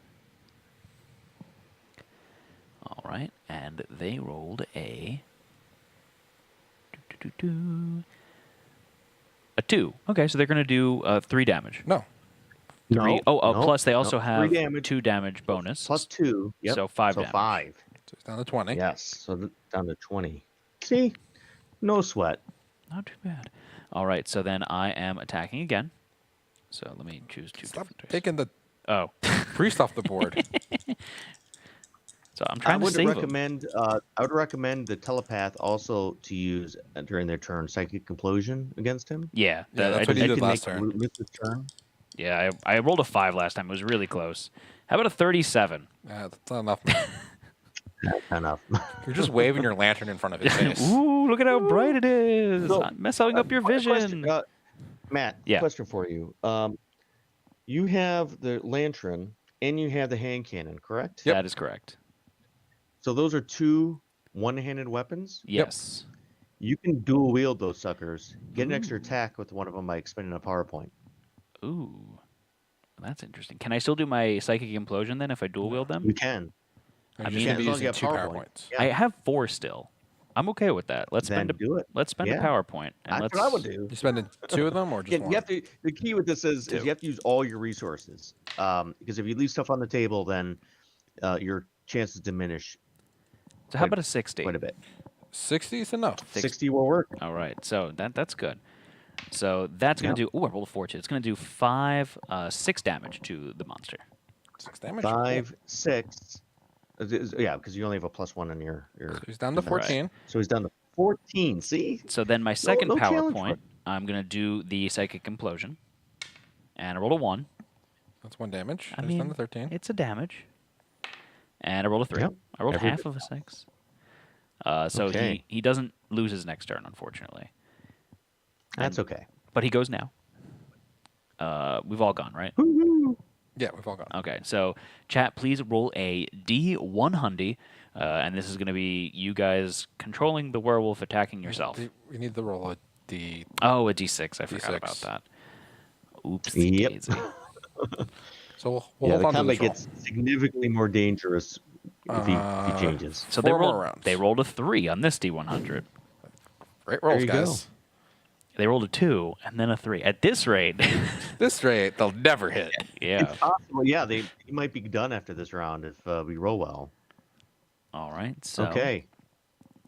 All right, and they rolled a 2. Okay, so they're going to do 3 damage. No. Three. No, Oh, no, plus they no. also 3 have damage. 2 damage bonus. Plus 2. Yep. So 5 So damage. 5. So it's down to 20. Yes. So down to 20. See? No sweat. Not too bad. All right, so then I am attacking again. So let me choose 2 Stop different dice. taking the Oh, priest off the board. so I'm trying to would save him. recommend. I would recommend the telepath also to use during their turn psychic implosion against him. Yeah, Yeah, that's I what he did- did can last make turn. miss his turn. Yeah, I rolled a 5 last time. It was really close. How about a 37? That's not enough. Man. That's enough. You're just waving your lantern in front of his face. Ooh, look at how bright it is! So, I'm messing up your vision. Question, Matt, Yeah. question for you. You have the lantern and you have the hand cannon, correct? Yep. That is correct. So those are 2 one-handed weapons. Yes. You can dual wield those suckers. Get an Ooh. extra attack with one of them by expending a PowerPoint. Ooh, that's interesting. Can I still do my psychic implosion then if I dual wield them? You can. You're I just mean, gonna be as long as using you have 2 PowerPoint. PowerPoints. Yeah. I have 4 still. I'm okay with that. Let's Then spend a do it. let's spend a Yeah. PowerPoint and That's let's. what I would do. You spending 2 of them or just Yeah, one? you have to. The key with this is 2. you have to use all your resources. Because if you leave stuff on the table, then your chances diminish So how about a 60? quite a bit. 60 is enough. 60 will work. All right, so that's good. So that's going to do. Oh, I rolled a 4 too. It's going to do 6 damage to the monster. 6 damage. 5, 6. Yeah, because you only have a +1 on your. So he's down to 14. So he's down to 14. See? So then my second no power challenge for point, it. I'm going to do the psychic implosion, and I rolled a 1. That's 1 damage. I So he's down mean, to 13. it's a damage. And I rolled a 3. Yep. I rolled Every half of a 6. So Okay. he doesn't lose his next turn, unfortunately. That's okay. But he goes now. We've all gone, right? Yeah, we've all gone. Okay, so chat, please roll a D100, and this is going to be you guys controlling the werewolf attacking yourself. We need to roll a D. Oh, a D6. I forgot D6. about that. Oops. Yep. Daisy. So we'll Yeah, hold the on to combat this roll. gets significantly more dangerous if he changes. So 4 more rounds. they rolled a 3 on this D100. Great rolls, you go. guys. They rolled a 2 and then a 3. At this rate, This rate, they'll never hit. yeah. Possible, yeah, he might be done after this round if we roll well. All right, so Okay.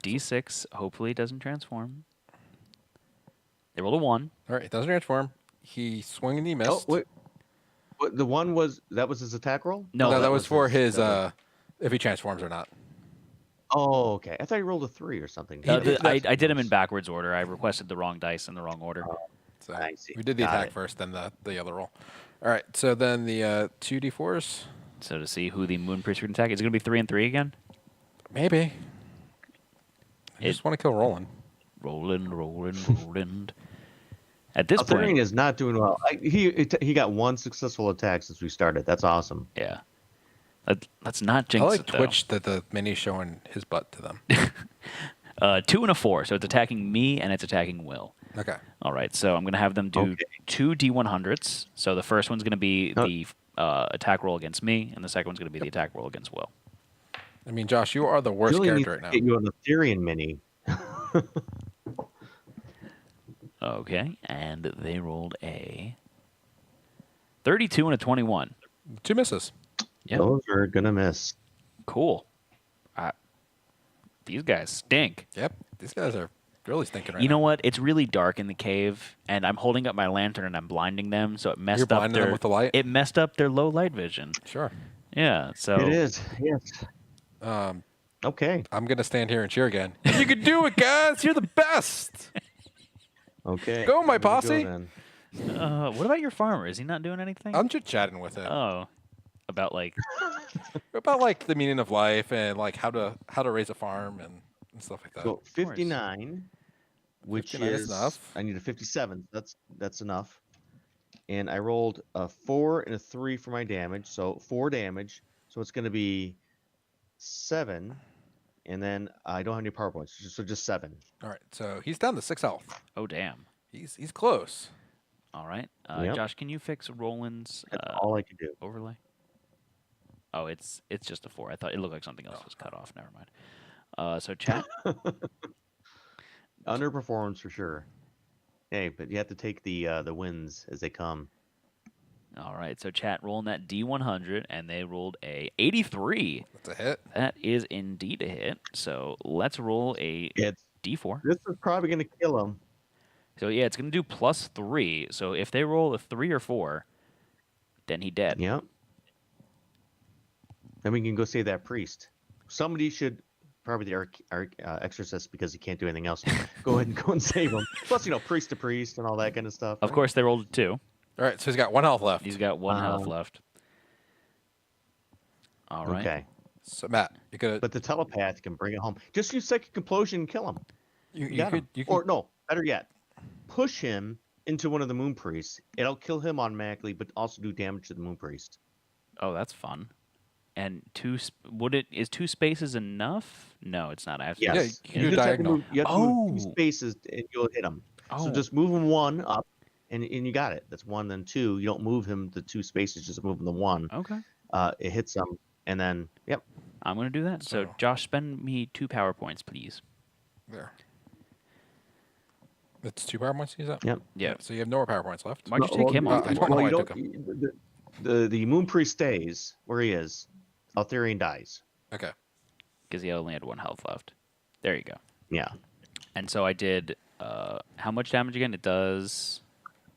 D6 hopefully doesn't transform. They rolled a 1. All right, it doesn't transform. He swung and he missed. Oh, wait. What, the one was that was his attack roll? No, No, that was for his that if he transforms or not. Oh, okay. I thought he rolled a 3 or something. I did them in backwards order. I requested the wrong dice in the wrong order. So I see. we did the Got attack it. first, then the other roll. All right. So then the 2d4s. So to see who the Moon Priest would attack, is it going to be 3 and 3 again? Maybe. I just want to kill Roland. Roland. At this Altharian point, is not doing well. He got one successful attack since we started. That's awesome. yeah. Let's not I jinx like it, though. Twitch that the mini's showing his butt to them. 2 and a 4, so it's attacking me and it's attacking Will. Okay. All right, so I'm going to have them do Okay. 2 D100s. So the first one's going to be Oh. the attack roll against me, and the second one's going to be the attack roll against Will. I mean, Josh, you are the worst Julie needs character right to now. get you an Altharian mini. Okay, and they rolled a 32 and a 21. 2 misses. Yep. Those are gonna miss. Cool. These guys stink. Yep. These guys are really stinking right You know now. what? It's really dark in the cave, and I'm holding up my lantern and I'm blinding them, so it messed You're up blinding their them with the light? It messed up their low light vision. Sure. Yeah. So It is. Yes. Okay. I'm going to stand here and cheer again. You can do it, guys. You're the best. Okay. Go, my Here we go posse. then. What about your farmer? Is he not doing anything? I'm just chatting with him Oh, about like about like the meaning of life and like how to raise a farm and stuff like that. So 59, which 59 is is enough. I need a 57. That's enough. And I rolled a 4 and a 3 for my damage, so 4 damage. So it's going to be 7, and then I don't have any power points, so just 7. All right. So he's down to 6 health. oh damn. He's close. All right, Yep. Josh, can you fix Roland's That's all I can do. overlay? Oh, it's just a 4. I thought it looked like something else was cut off. Never mind. So chat. Underperforms for sure. Hey, but you have to take the wins as they come. All right, so chat rolling that D100, and they rolled a 83. That's a hit. That is indeed a hit. So let's roll a It's D4. this is probably going to kill him. So yeah, it's gonna do +3. So if they roll a 3 or 4, then he dead. Yep. Then we can go save that priest. Somebody should, probably the exorcist, because he can't do anything else. Go ahead and go and save him. Plus, priest to priest and all that kind of stuff. Of right? course, they rolled a 2. All right. So he's got 1 health left. He's got 1 health Wow. left. All right. Okay. So Matt, you could But the telepath can bring it home. Just use psychic complosion and kill him. you Got him. could Or no, better yet, push him into one of the moon priests. It'll kill him automatically, but also do damage to the moon priest. Oh, that's fun. And is 2 spaces enough? No, it's not. I have to Yes. Yeah, you do just have to diagonal. move- you have to move 2 Oh. spaces and you'll hit him. Oh. So just move him 1 up, and you got it. That's 1, then 2. You don't move him the 2 spaces, just move him the 1. Okay. It hits him, and then, yep. I'm gonna do that. So So- Josh, spend me 2 power points, please. there. That's 2 power points. Use that. Yep. Yeah. So you have no more power points left. Why'd you take him off I the don't board? know why I you took the moon priest stays where he is. Altharian dies. Okay. Because he only had 1 health left. There you go. Yeah. And so I did. How much damage again? It does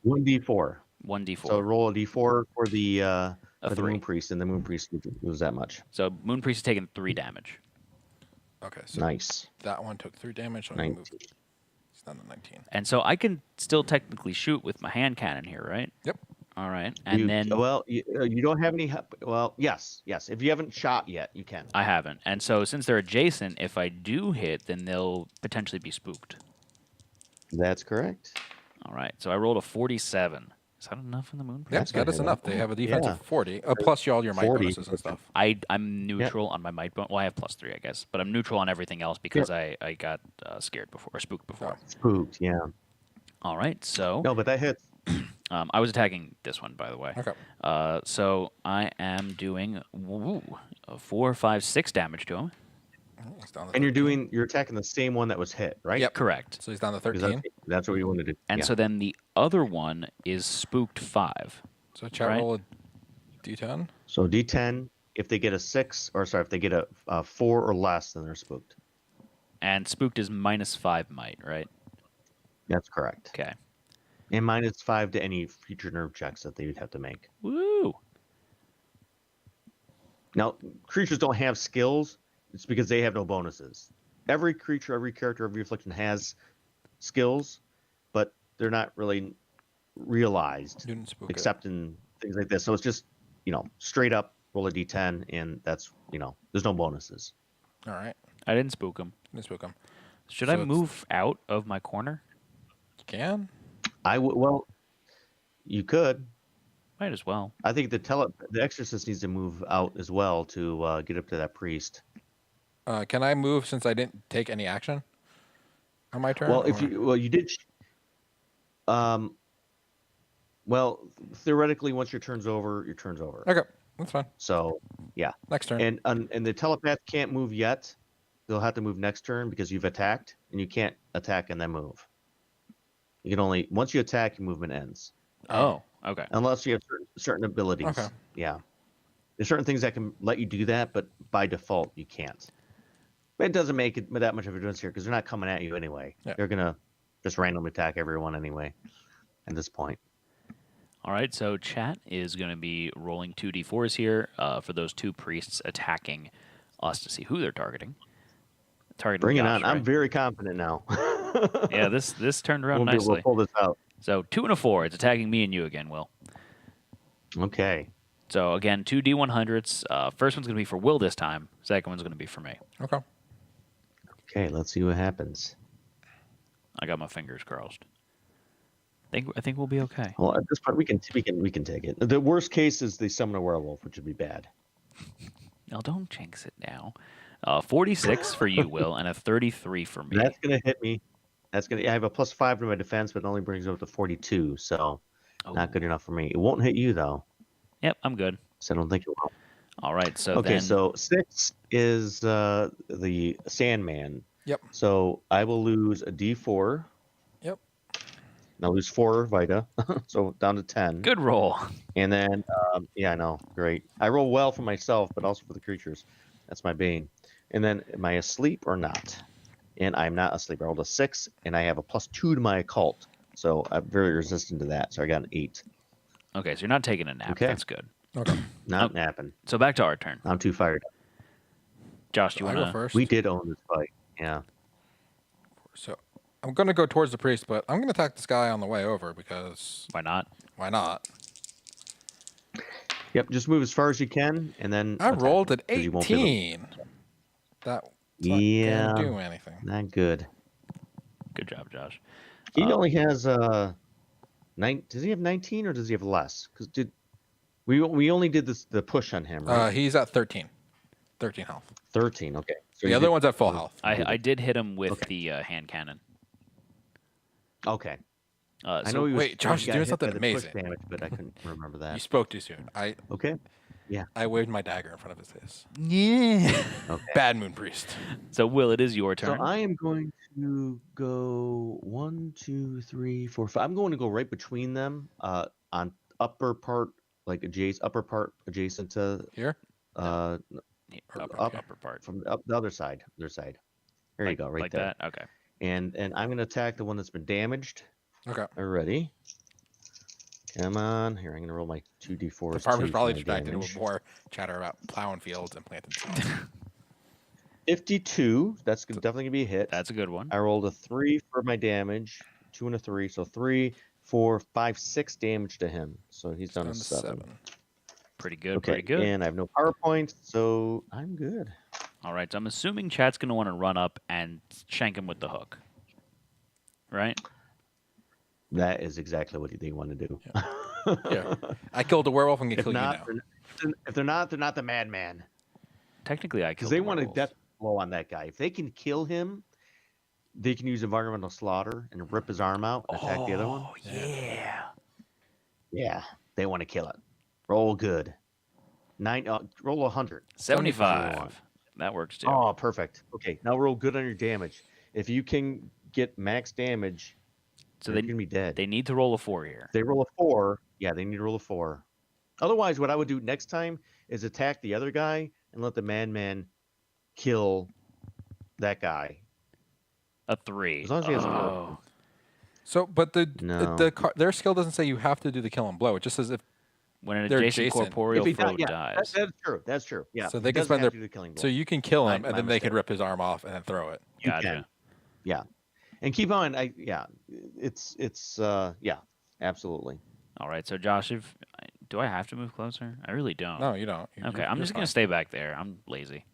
1d4. 1d4. So roll a d4 for the A for the 3. moon priest, and the moon priest was that much. So Moon Priest is taking 3 damage. Okay. So Nice. that one took 3 damage. So I'm gonna move. 19. He's down to 19. And so I can still technically shoot with my hand cannon here, right? Yep. All right. And then you don't have any. Well, yes. If you haven't shot yet, you can. I haven't. And so since they're adjacent, if I do hit, then they'll potentially be spooked. That's correct. All right. So I rolled a 47. Is that enough in the Moon Priest? Yep. That's That is good. enough. They have a defense Yeah. of 40. Plus all your might 40. bonuses and stuff. I'm neutral on my might bonus. Well, I have +3, I guess, but I'm neutral on everything else because I got scared before or spooked before. Spooked. Yeah. All right. So No, but that hits. I was attacking this one, by the way. Okay. So I am doing 4, 5, 6 damage to him. He's down to And 13. you're attacking the same one that was hit, right? Yep. Correct. So he's down to 'Cause 13. That's what you wanted to do. And yeah. so then the other one is spooked 5. So chat Right. roll a d10. So d10. If they get a 6, or sorry, if they get a 4 or less, then they're spooked. And spooked is -5 might, right? That's correct. Okay. And -5 to any future nerve checks that they would have to make. Woo! Now, creatures don't have skills. It's because they have no bonuses. Every creature, every character, every affliction has skills, but they're not really realized, You didn't spook it. except in things like this. So it's just, straight up roll a d10, and that's, there's no bonuses. All right. I didn't spook him. Didn't spook him. Should So I it's- move out of my corner? You can. Well, you could. Might as well. I think the exorcist needs to move out as well to get up to that priest. Can I move since I didn't take any action on my turn? Well, or- you did. Well, theoretically, once your turn's over, your turn's over. Okay, that's fine. So, yeah. Next turn. And the telepath can't move yet. They'll have to move next turn because you've attacked, and you can't attack and then move. You can only once you attack, your movement ends. Oh, okay. Unless you have certain abilities. Okay. Yeah. There's certain things that can let you do that, but by default, you can't. But it doesn't make it that much of a difference here because they're not coming at you anyway. Yeah. They're going to just randomly attack everyone anyway at this point. All right, so chat is going to be rolling 2d4s here for those two priests attacking us to see who they're targeting. Bring it Josh, on. right? I'm very confident now. Yeah, this turned around We'll nicely. pull this out. So 2 and a 4. It's attacking me and you again, Will. Okay. So again, 2 D100s. First one's going to be for Will this time. Second one's going to be for me. Okay. Okay, let's see what happens. I got my fingers crossed. I think we'll be okay. Well, at this point, we can take it. The worst case is they summon a werewolf, which would be bad. No, don't jinx it now. 46 for you, Will, and a 33 for me. That's gonna hit me. I have a +5 to my defense, but it only brings it up to 42, so not good enough for me. It won't hit you though, Yep, I'm good. so I don't think it will. All right, so Okay, then so 6 is the Sandman. Yep. So I will lose a D4. Yep. And I'll lose 4 Vita, so down to 10. good roll. And then, yeah, I know, great. I roll well for myself, but also for the creatures. That's my bane. And then, am I asleep or not? And I'm not asleep. I rolled a 6, and I have a +2 to my occult. So I'm very resistant to that. So I got an 8. Okay, so you're not taking a nap. Okay. That's good. Okay. Not napping. So back to our turn. I'm too fired up. Josh, do you I go want to? first. We did own this fight. Yeah. So I'm going to go towards the priest, but I'm going to attack this guy on the way over because Why not? why not? Yep, just move as far as you can, and then I attack rolled him, an 'cause you won't be able to- 18. That's not Yeah. going to do anything. Not good. Good job, Josh. He only has 9. Does he have 19 or does he have less? Because we only did the push on him, right? He's at 13. 13 health. 13. Okay. So The you other did- one's at full health. I did hit him with Okay. the hand cannon. Okay. I So know he was. wait, Josh, he you're got doing hit something by the push amazing. Damage, but I couldn't remember You that. spoke too soon. Okay. I waved my dagger in front of his face. yeah. Okay. Bad moon priest. So Will, it is your So turn. I am going to go 1, 2, 3, 4, 5. I'm going to go right between them, on upper part, upper part adjacent to Here? Yeah, up- upper part. from the other side. There you go, right like there. that. Okay. And I'm going to attack the one that's been damaged Okay. already. Come on, here I'm going to roll my 2d4s. The farmer's too for probably my distracted damage. with more chatter about plowing fields and planting seeds. 52. That's definitely going to be a hit. That's a good one. I rolled a 3 for my damage, 2 and a 3, so 3, 4, 5, 6 damage to him. So he's done a Down to 7. Pretty good. Okay, Pretty good. and I have no PowerPoint, so I'm good. All right. So I'm assuming chat's going to want to run up and shank him with the hook. Right? That is exactly what they want to do. Yeah. I killed a werewolf and can If kill not, you now. if they're not the madman. Technically, I Because killed they the want a werewolf. death blow on that guy. If they can kill him, they can use environmental slaughter and rip his arm out and attack the other one. Oh, yeah. Yeah, they want to kill it. Roll good. Roll 100. 75. That works too. Oh, perfect. Okay, now roll good on your damage. If you can get max damage, so you're they gonna be dead. they need to roll a 4 here. They roll a 4. Yeah, they need to roll a 4. Otherwise, what I would do next time is attack the other guy and let the madman kill that guy. A 3. As long as he has a Oh. So, but No. their skill doesn't say you have to do the kill and blow. It just says if When an They're adjacent adjacent. corporeal If he foe yeah, dies. That's true. That's true. Yeah. So he they can doesn't spend have their- to do the killing blow. so you can kill him My and then they can mistake. rip his arm off and then throw it. You Gotcha. can. Yeah. And keep on. Yeah. It's yeah. Absolutely. All right, so Josh, do I have to move closer? I really don't. No, you don't. Okay, I'm you're just fine. gonna stay back there. I'm lazy.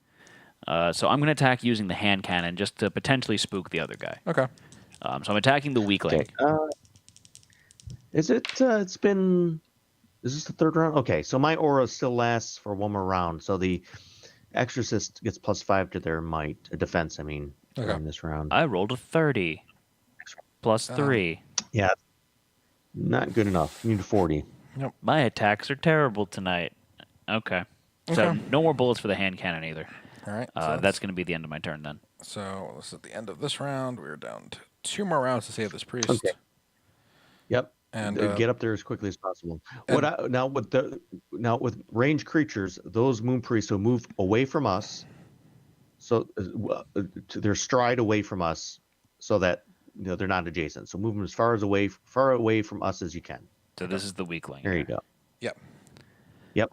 So I'm gonna attack using the hand cannon just to potentially spook the other guy. Okay. So I'm attacking the weakling. Okay. Is it? It's been. Is this the third round? Okay, so my aura still lasts for one more round. So the exorcist gets +5 to their might, defense. I mean, Okay. during this round. I rolled a 30 plus 3. Yeah, not good enough. You need a 40. My attacks are terrible tonight. Okay. So Okay. no more bullets for the hand cannon either. All right. That's going to be the end of my turn then. So this is the end of this round. We're down to 2 more rounds to save this priest. Okay. Yep. And Get up there as quickly as possible. Now with ranged creatures, those moon priests will move away from us, so to their stride away from us, so that they're not adjacent. So move them as far away from us as you can. So this is the weakling. There you go. Yep. Yep.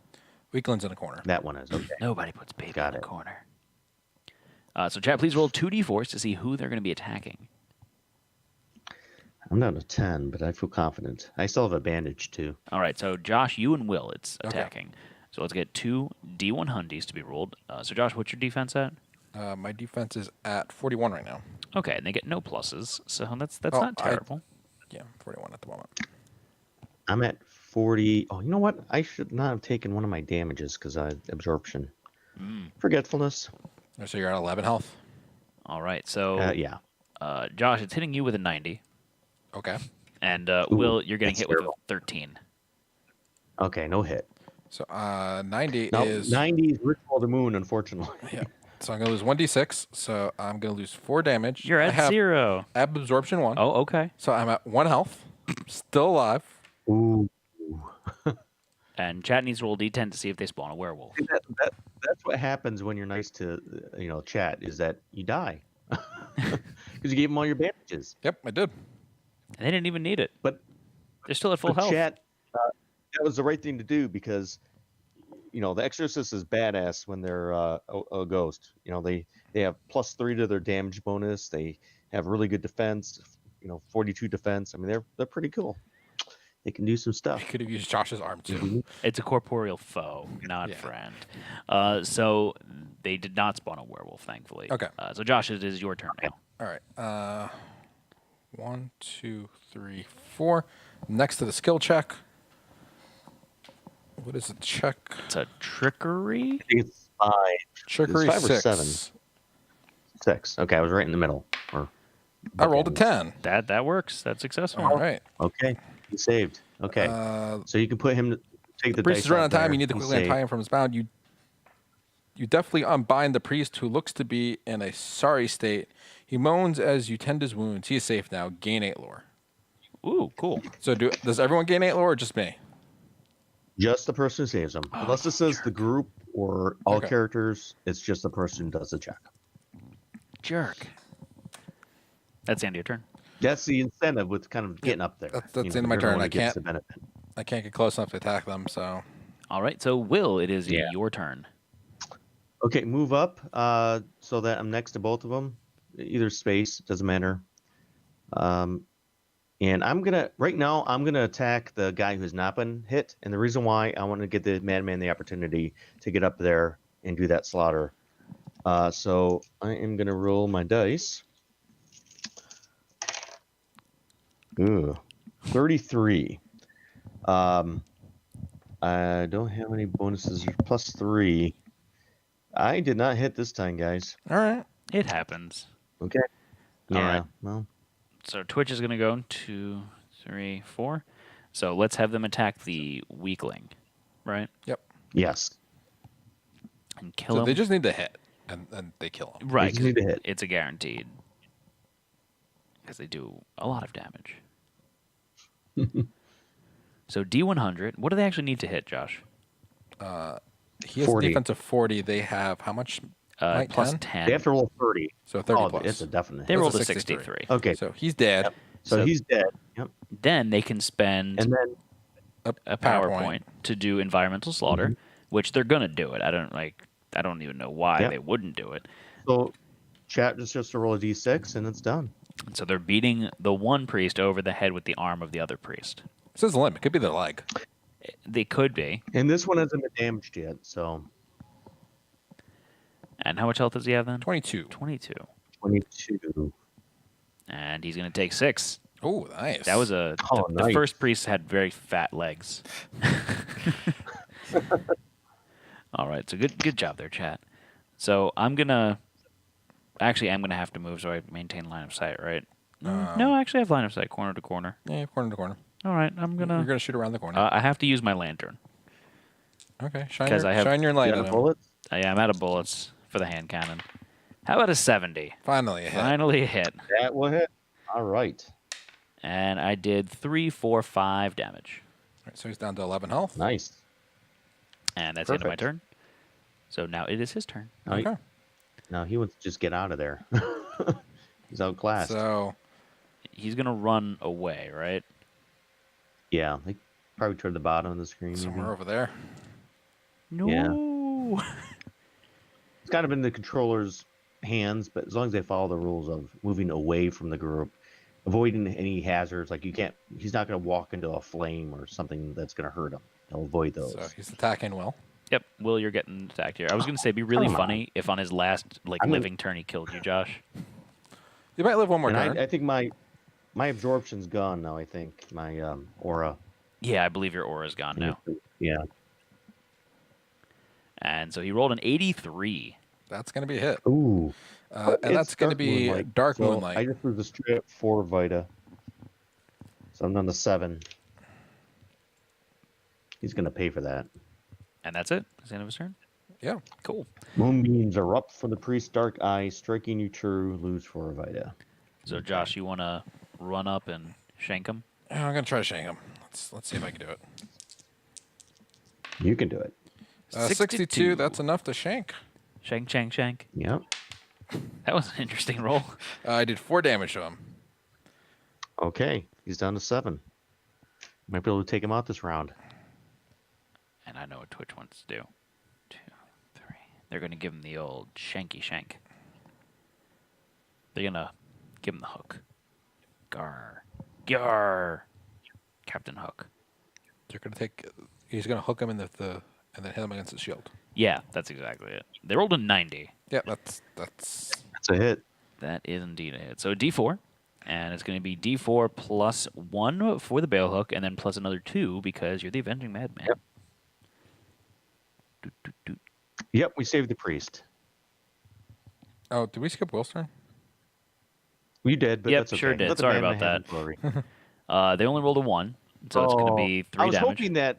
Weakling's in a corner. That one is okay. Nobody puts baby Got in it. the corner. So chat, please roll 2d4s to see who they're going to be attacking. I'm not a 10, but I feel confident. I still have a bandage too. All right, so Josh, you and Will, it's Okay. attacking. So let's get 2 D100s to be rolled. So Josh, what's your defense at? My defense is at 41 right now. Okay, and they get no pluses, so that's Oh, not terrible. Yeah, 41 at the moment. I'm at 40. Oh, you know what? I should not have taken one of my damages because I absorption. Forgetfulness. So you're at 11 health. All right, so Yeah. Josh, it's hitting you with a 90, Okay. and Will, you're getting that's hit with a terrible. 13. Okay, no hit. So 90 Now, is 90 is ritual of the moon, unfortunately. Yeah. So I'm gonna lose 1d6. So I'm gonna lose 4 damage. You're I at have 0. absorption 1. Oh, okay. So I'm at 1 health, still alive. Ooh. And chat needs to roll D10 to see if they spawn a werewolf. See, that's what happens when you're nice to chat, is that you die because you gave them all your bandages. Yep, I did. And they didn't even need it. But They're still at full health. chat, that was the right thing to do because the exorcist is badass when they're a ghost. They have +3 to their damage bonus. They have really good defense. 42 defense. I mean, they're pretty cool. They can do some I stuff. could have used Josh's arm too. It's a corporeal foe, not Yeah. friend. So they did not spawn a werewolf, thankfully. Okay. So Josh, it is your turn now. All right. 1, 2, 3, 4. Next to the skill check. What is a check? It's a trickery. I think it's 5, Trickery 5 or 6. 7. 6. Okay, I was right in the middle. I rolled a 10. That works. That's successful. All right. Okay, he saved. Okay, so you can put him. Take the Priest dice is running out out of time. there. You need to He's quickly untie saved. him from his bound. You definitely unbind the priest, who looks to be in a sorry state. He moans as you tend his wounds. He is safe now. Gain 8 lore. Ooh, cool. So does everyone gain 8 lore or just me? Just the person who saves him. Unless it says the group or all Okay. characters, it's just the person who does the check. Jerk. That's the end of your turn. That's the incentive with kind of getting up there. That's the end of my you're the turn. one I who gets can't- the benefit. I can't get close enough to attack them, so All right. So Will, it is Yeah. your turn. Okay, move up so that I'm next to both of them. Either space, doesn't matter. And I'm gonna attack the guy who's not been hit. And the reason why, I want to get the madman the opportunity to get up there and do that slaughter. So I am gonna roll my dice. Ooh, 33. I don't have any bonuses. +3. I did not hit this time, guys. all right. It happens. Okay. All Yeah. right. Well, So Twitch is going to go 2, 3, 4. So let's have them attack the weakling, right? Yep. yes. And kill So him. they just need to hit, and they kill him. right. They just need to hit. It's a guaranteed. Because they do a lot of damage. So D100. What do they actually need to hit, Josh? He has 40. a defense of 40. They have how much? Might Plus 10? 10. They have to roll 30. So 30 Oh, plus. it's a definite. They hit. rolled a 63. 63. Okay. So he's dead. Yep. So So- he's dead. Yep. Then they can spend And then a PowerPoint to do environmental slaughter, which they're gonna do it. I don't even know why Yep. they wouldn't do it. so chat just to roll a d6 and it's done. And so they're beating the one priest over the head with the arm of the other priest. This is a limb. It could be their leg. They could be. And this one hasn't been damaged yet, so And how much health does he have then? 22. 22. 22. And he's going to take 6. Oh, nice. That was the nice. first priest had very fat legs. All right, so good job there, chat. So I'm gonna have to move so I maintain line of sight, right? No, actually I have line of sight, corner to corner. Yeah, corner to corner. All right, You're gonna shoot around the corner. I have to use my lantern. Okay, shine 'Cause your light You at got him. bullets? I'm out of bullets for the hand cannon. How about a 70? Finally a hit. Finally a hit. That will hit. All right. And I did 3, 4, 5 damage. All right, so he's down to 11 health. Nice. And that's the end of my Perfect. turn. So now it is his turn. Okay. Now he wants to just get out of there. He's outclassed. So He's gonna run away, right? Yeah, they probably toward the bottom of the screen. maybe. somewhere over there. No. It's kind of in the controller's hands, but as long as they follow the rules of moving away from the group, avoiding any hazards, like he's not going to walk into a flame or something that's going to hurt him. He'll avoid those. So he's attacking Will. Yep, Will, you're getting attacked here. I was gonna say, it'd be really Come on. funny if on his last living turn he killed you, Josh. You might live one more And turn. I think my absorption's gone now. I think my aura. Yeah, I believe your aura's gone now. Yeah. And so he rolled an 83. That's going to be a hit. Ooh. And It's that's going to Dark be Moonlight, Dark so Moonlight. I just moved the strip 4 Vita. So I'm down to 7. He's going to pay for that. And that's it. That's the end of his turn. Yeah. Cool. Moonbeams erupt from the priest's dark eye, striking you true, lose 4 Vita. So Josh, you want to run up and shank him? I'm going to try to shank him. Let's see if I can do it. You can do it. 62, that's enough to shank. Shank, shank, shank. Yep. That was an interesting roll. I did 4 damage to him. Okay. He's down to 7. Might be able to take him out this round. And I know what Twitch wants to do. 2, 3. They're going to give him the old shanky shank. They're going to give him the hook. Gar. Gar. Captain Hook. They're going to take. He's going to hook him in and then hit him against the shield. Yeah, that's exactly it. They rolled a 90. Yeah, that's. That's a hit. That is indeed a hit. So D4, and it's going to be D4 plus 1 for the bail hook, and then plus another 2 because you're the Avenging Madman. Yep. Doot, doot, doot. Yep, we saved the priest. Oh, did we skip Will's turn? We did, but Yep, that's okay. sure did. Let the Sorry madman about have his glory. They only rolled a 1, so it's going to be 3 I was damage. hoping that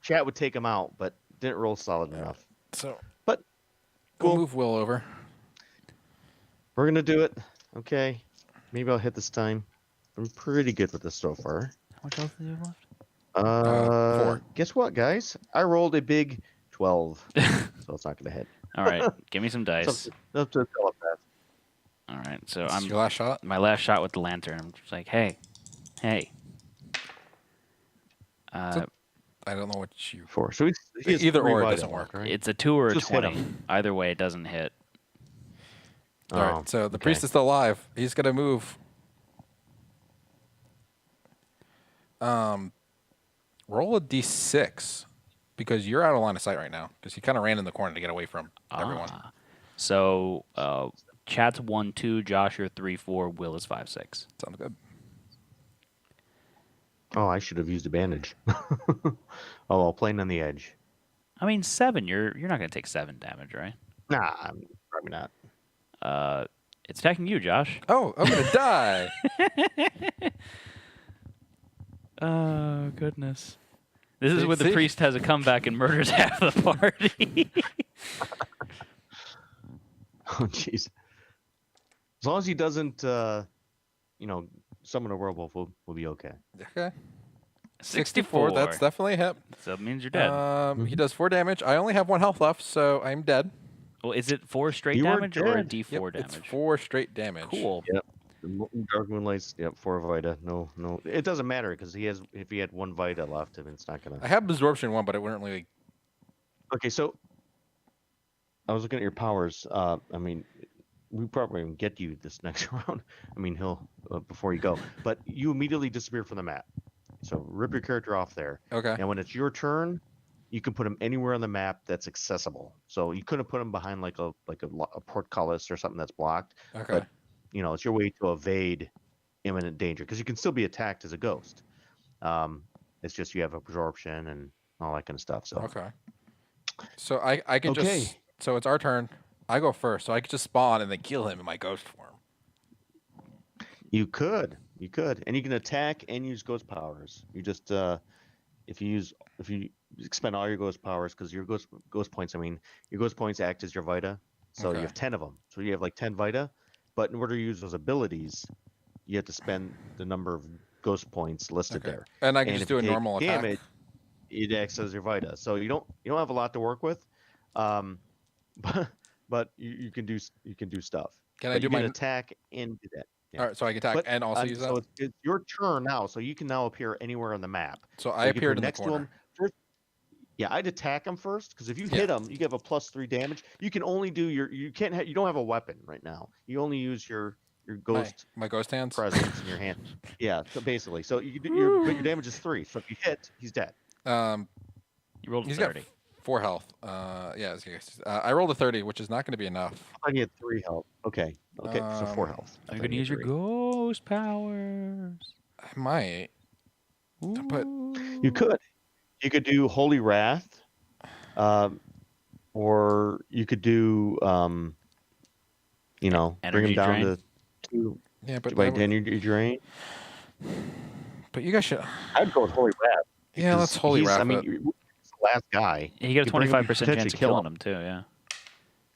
chat would take him out, but didn't roll solid enough. So But we'll cool. move Will over. We're gonna do it. Okay. Maybe I'll hit this time. I'm pretty good with this so far. How much health do you have left? 4. Guess what, guys? I rolled a big 12, so it's not gonna hit. All right, give me some It's dice. up to telepath. All right, so This is I'm your last shot. my last shot with the lantern. I'm just like, hey. I don't know what you. 4. So he has Either 3 or, it Vita doesn't left, work. right? It's a 2 or a Just hit 20. him. Either way, it doesn't hit. All Oh, right, so the okay. priest is still alive. He's going to move. Roll a d6 because you're out of line of sight right now because he kind of ran in the corner to get away from everyone. So, chat's 1, 2, Josh, you're 3, 4, Will is 5, 6. Sounds good. Oh, I should have used a bandage. Oh, playing on the edge. I mean, 7, you're not going to take 7 damage, right? Nah, I'm probably not. It's attacking you, Josh. Oh, I'm going to die. Oh, goodness. This is where the See? priest has a comeback and murders half the party. Oh, jeez. As long as he doesn't, summon a werewolf, we'll be okay. Okay. 64. That's definitely a hit. So it means you're dead. He does 4 damage. I only have 1 health left, so I'm dead. Well, is it 4 straight You are damage or a dead. D4 Yep, damage? it's 4 straight damage. Cool. Yep. Dark Moonlight's 4 Vita. No. It doesn't matter because if he had 1 Vita left, it's not gonna. I have absorption 1, but it wouldn't really. Okay, so I was looking at your powers. we probably won't get you this next round. I mean, he'll before you go, but you immediately disappear from the map. So rip your character off there. Okay. And when it's your turn, you can put him anywhere on the map that's accessible. So you couldn't put him behind like a portcullis or something that's blocked. Okay. But it's your way to evade imminent danger because you can still be attacked as a ghost. It's just you have absorption and all that kind of stuff. So Okay. So I can just. So it's our turn. I go first, so I could just spawn and then kill him in my ghost form. you could, and you can attack and use ghost powers. You just if you expend all your ghost powers because your ghost points. I mean, your ghost points act as your vita, so Okay. you have 10 of them. So you have like 10 vita, but in order to use those abilities, you have to spend the number of ghost points listed Okay. there. And I can And just if do you a take normal attack. damage, it acts as your vita. So you don't have a lot to work with, but you can do stuff. Can But I do you can my? attack and do that. Yeah. All right, so I can attack But and also use that. so it's your turn now. So you can now appear anywhere on the map. So So I you can appeared appear in the next to corner. him first. Yeah, I'd attack him first because if you Yeah. hit him, you give a +3 damage. You can only do you don't have a weapon right now. You only use your ghost My ghost hands. presence in your hand. Yeah, so basically, so but your damage is 3. So if you hit, he's dead. Um, You rolled a he's 30. got 4 health. Yeah. I rolled a 30, which is not going to be enough. I thought he had 3 health. Okay, so 4 health. I You're thought gonna he had use your 3. ghost powers. I might. But You could do Holy Wrath, or you could do bring him Energy down drain? to 2 yeah, but by that would- energy drain. but you guys should. I'd go with Holy Wrath. Yeah, because let's holy he's- wrath I mean, it. he's the last guy. You get a You bring him, you 25% chance potentially of kill killing him too. Yeah.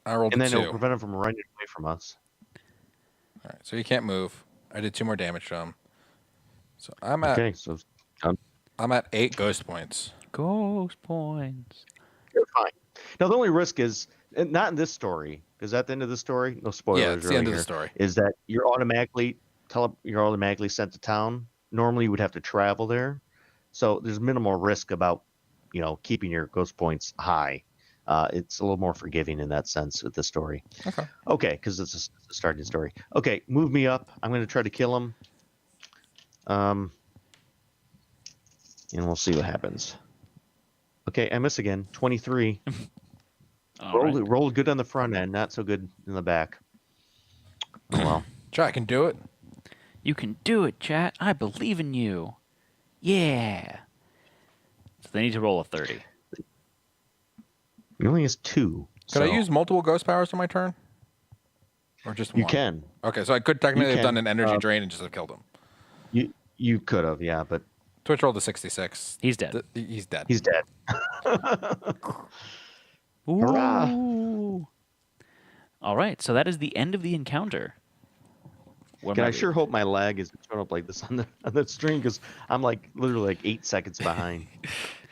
I rolled And a then 2. it'll prevent him from running away from us. All right, so you can't move. I did 2 more damage to him. So I'm at Okay, so I'm at 8 ghost points. Ghost points. you're fine. Now the only risk is and not in this story, because at the end of the story, no spoilers. Yeah, it's the end of the here, story. Is that you're automatically sent to town. Normally, you would have to travel there, so there's minimal risk about keeping your ghost points high. It's a little more forgiving in that sense with the story. Okay. Okay, because it's a starting story. Okay, move me up. I'm going to try to kill him. And we'll see what happens. Okay, I miss again. 23. All right. Rolled good on the front end, not so good in the back. Oh well. Try, I can do it. You can do it, chat. I believe in you. Yeah. So they need to roll a 30. He only has 2. Could I use multiple ghost powers on my turn? Or just one? You can. Okay, so I could technically have can, done an energy drain and just have killed him. You could have, yeah, but Twitch rolled a 66. He's dead. He's dead. he's dead. Hurrah! Ooh. All right, so that is the end of the encounter. What Can am I I sure hope my lag isn't showing up like this on the stream because I'm literally 8 seconds behind.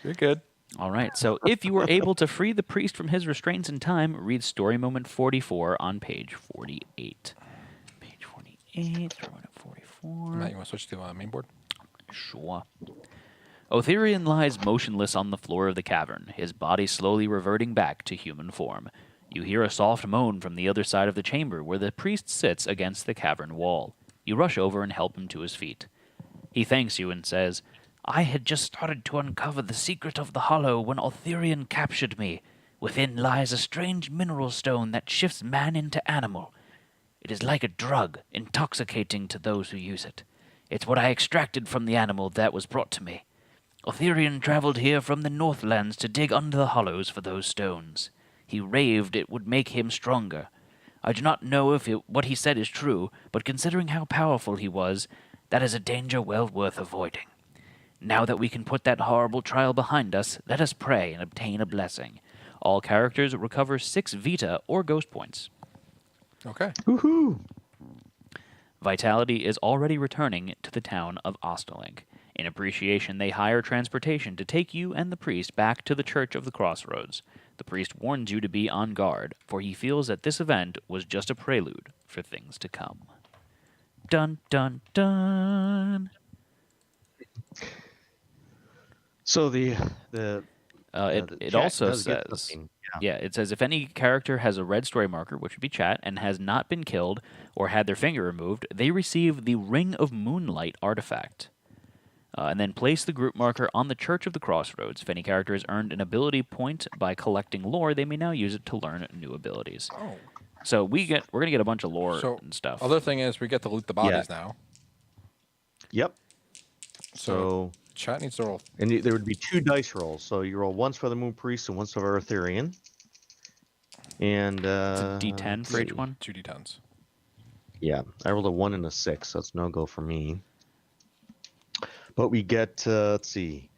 You're good. All right, so if you were able to free the priest from his restraints in time, read story moment 44 on page 48. Page 48, story moment 44. Matt, you want to switch to main board? Sure. Otherian lies motionless on the floor of the cavern, his body slowly reverting back to human form. You hear a soft moan from the other side of the chamber where the priest sits against the cavern wall. You rush over and help him to his feet. He thanks you and says, "I had just started to uncover the secret of the hollow when Otherian captured me. Within lies a strange mineral stone that shifts man into animal. It is like a drug, intoxicating to those who use it. It's what I extracted from the animal that was brought to me. Otherian traveled here from the Northlands to dig under the hollows for those stones. He raved it would make him stronger. I do not know if what he said is true, but considering how powerful he was, that is a danger well worth avoiding. Now that we can put that horrible trial behind us, let us pray and obtain a blessing. All characters recover 6 Vita or Ghost Points. Okay. Woohoo! Vitality is already returning to the town of Ostalink. In appreciation, they hire transportation to take you and the priest back to the Church of the Crossroads. The priest warns you to be on guard, for he feels that this event was just a prelude for things to come. Dun, dun, dun. So the The It chat also does get says, something. yeah, it says if any character has a red story marker, which would be chat, and has not been killed or had their finger removed, they receive the Ring of Moonlight artifact. And then place the group marker on the Church of the Crossroads. If any character has earned an ability point by collecting lore, they may now use it to learn new abilities. Oh. So we're gonna get a bunch of lore So and stuff. other thing is we get to loot the bodies now. Yep. So chat needs to roll. And there would be 2 dice rolls. So you roll once for the Moon Priest and once for Arthurian. And It's a D10 for each one. 2 d10s. Yeah, I rolled a 1 and a 6, so it's no go for me. But we get, let's see,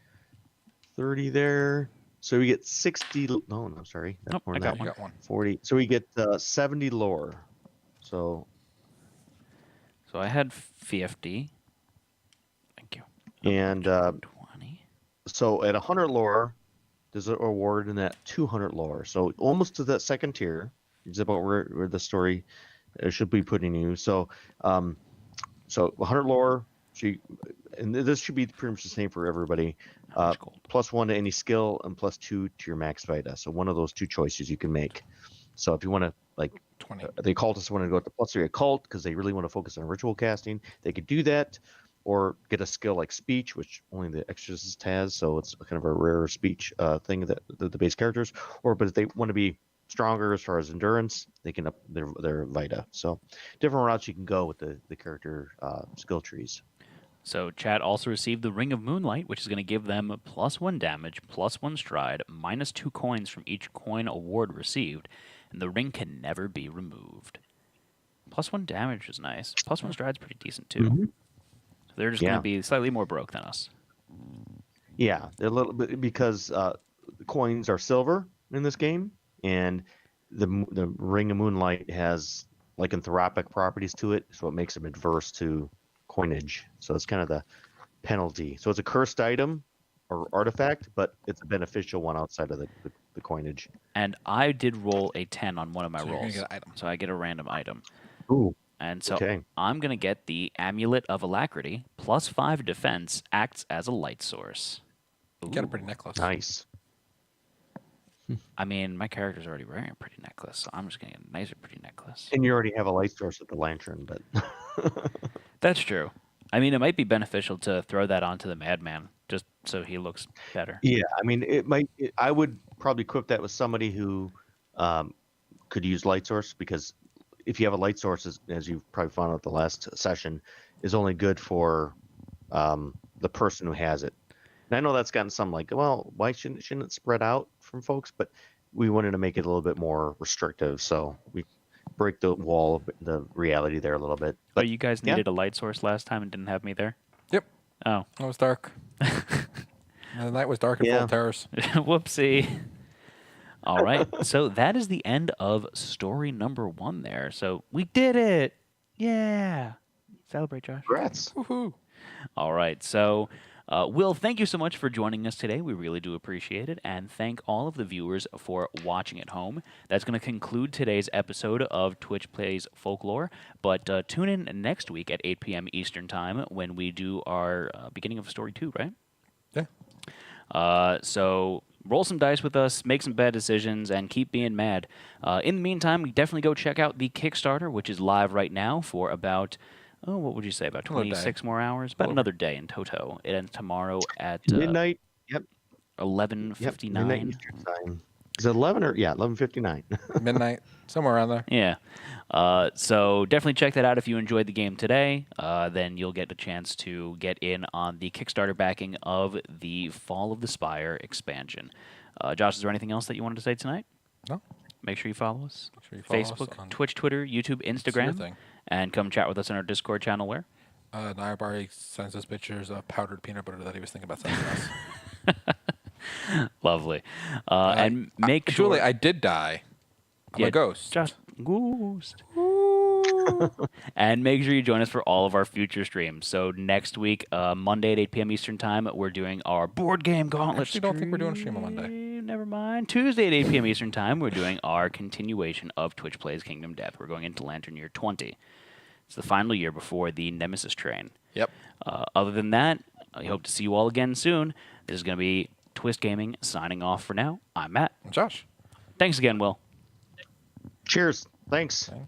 30 there. So we get 60. No, I'm sorry. That's Nope, more I than got that. You got one. 40. So we get 70 lore. So So I had 50. Thank you. and 20. so at 100 lore, there's an award in that 200 lore. So almost to that second tier. It's about where the story should be putting you. So, so 100 lore. And this should be pretty much the same for everybody. How much gold? +1 to any skill and +2 to your max vita. So one of those 2 choices you can make. So if you want to, like, 20. the occultists want to go to +3 occult because they really want to focus on ritual casting, they could do that, or get a skill like speech, which only the exorcist has. So it's kind of a rare speech thing that the base characters. But if they want to be stronger as far as endurance, they can up their vita. So different routes you can go with the character skill trees. So chat also received the Ring of Moonlight, which is going to give them +1 damage, +1 stride, -2 coins from each coin award received, and the ring can never be removed. +1 damage is nice. +1 stride's pretty decent too. Mm-hmm. So they're just going to be slightly more broke than us. Yeah, a little bit because the coins are silver in this game, and the Ring of Moonlight has lycanthropic properties to it, so it makes them adverse to coinage. So it's kind of the penalty. So it's a cursed item or artifact, but it's a beneficial one outside of the coinage. And I did roll a 10 on one of my So you're gonna rolls. get an item. So I get a random item. Ooh. And so Okay. I'm going to get the Amulet of Alacrity, +5 defense, acts as a light source. You got a Ooh. pretty necklace. Nice. I mean, my character's already wearing a pretty necklace, so I'm just going to get a nicer pretty necklace. And you already have a light source with the lantern, but That's true. I mean, it might be beneficial to throw that onto the madman, just so he looks better. yeah, I mean, I would probably equip that with somebody who could use light source, because if you have a light source, as you've probably found out the last session, is only good for the person who has it. And I know that's gotten some like, well, why shouldn't it spread out from folks? But we wanted to make it a little bit more restrictive, so we break the wall of the reality there a little bit. But you guys yeah. needed a light source last time and didn't have me there? Yep. Oh. It was dark. The night was dark and full of terrors. Whoopsie. All right. So that is the end of story number 1 there. So we did it. Yeah. Celebrate, Josh. Congrats. Woohoo. All right. So, Will, thank you so much for joining us today. We really do appreciate it. And thank all of the viewers for watching at home. That's going to conclude today's episode of Twitch Plays Folklore. But tune in next week at 8 p.m. Eastern Time when we do our beginning of story 2, right? Yeah. So roll some dice with us, make some bad decisions, and keep being mad. In the meantime, definitely go check out the Kickstarter, which is live right now for about, what would you say, about 26 more hours? About another day in toto. It ends tomorrow at Midnight. Yep. 11:59. Midnight Eastern time. Is it 11 or 11:59? Midnight, somewhere around there. Yeah. So definitely check that out if you enjoyed the game today. Then you'll get a chance to get in on the Kickstarter backing of the Fall of the Spire expansion. Josh, is there anything else that you wanted to say tonight? No. Make sure you follow us. Make sure you follow us Facebook, on Twitch, Twitter, YouTube, Instagram. everything. And come chat with us in our Discord channel where? Nyabari sends us pictures of powdered peanut butter that he was thinking about sending us. Lovely. And make sure... Julie, I did die. I'm a ghost. Just ghost. And make sure you join us for all of our future streams. So next week, Monday at 8 p.m. Eastern Time, we're doing our board game gauntlet. I actually don't think we're doing a stream on Monday. Never mind. Tuesday at 8 p.m. Eastern Time, we're doing our continuation of Twitch Plays Kingdom Death. We're going into Lantern Year 20. It's the final year before the Nemesis train. Yep. Other than that, I hope to see you all again soon. This is going to be Twist Gaming signing off for now. I'm Matt. Josh. Thanks again, Will. Cheers. Thanks. Okay.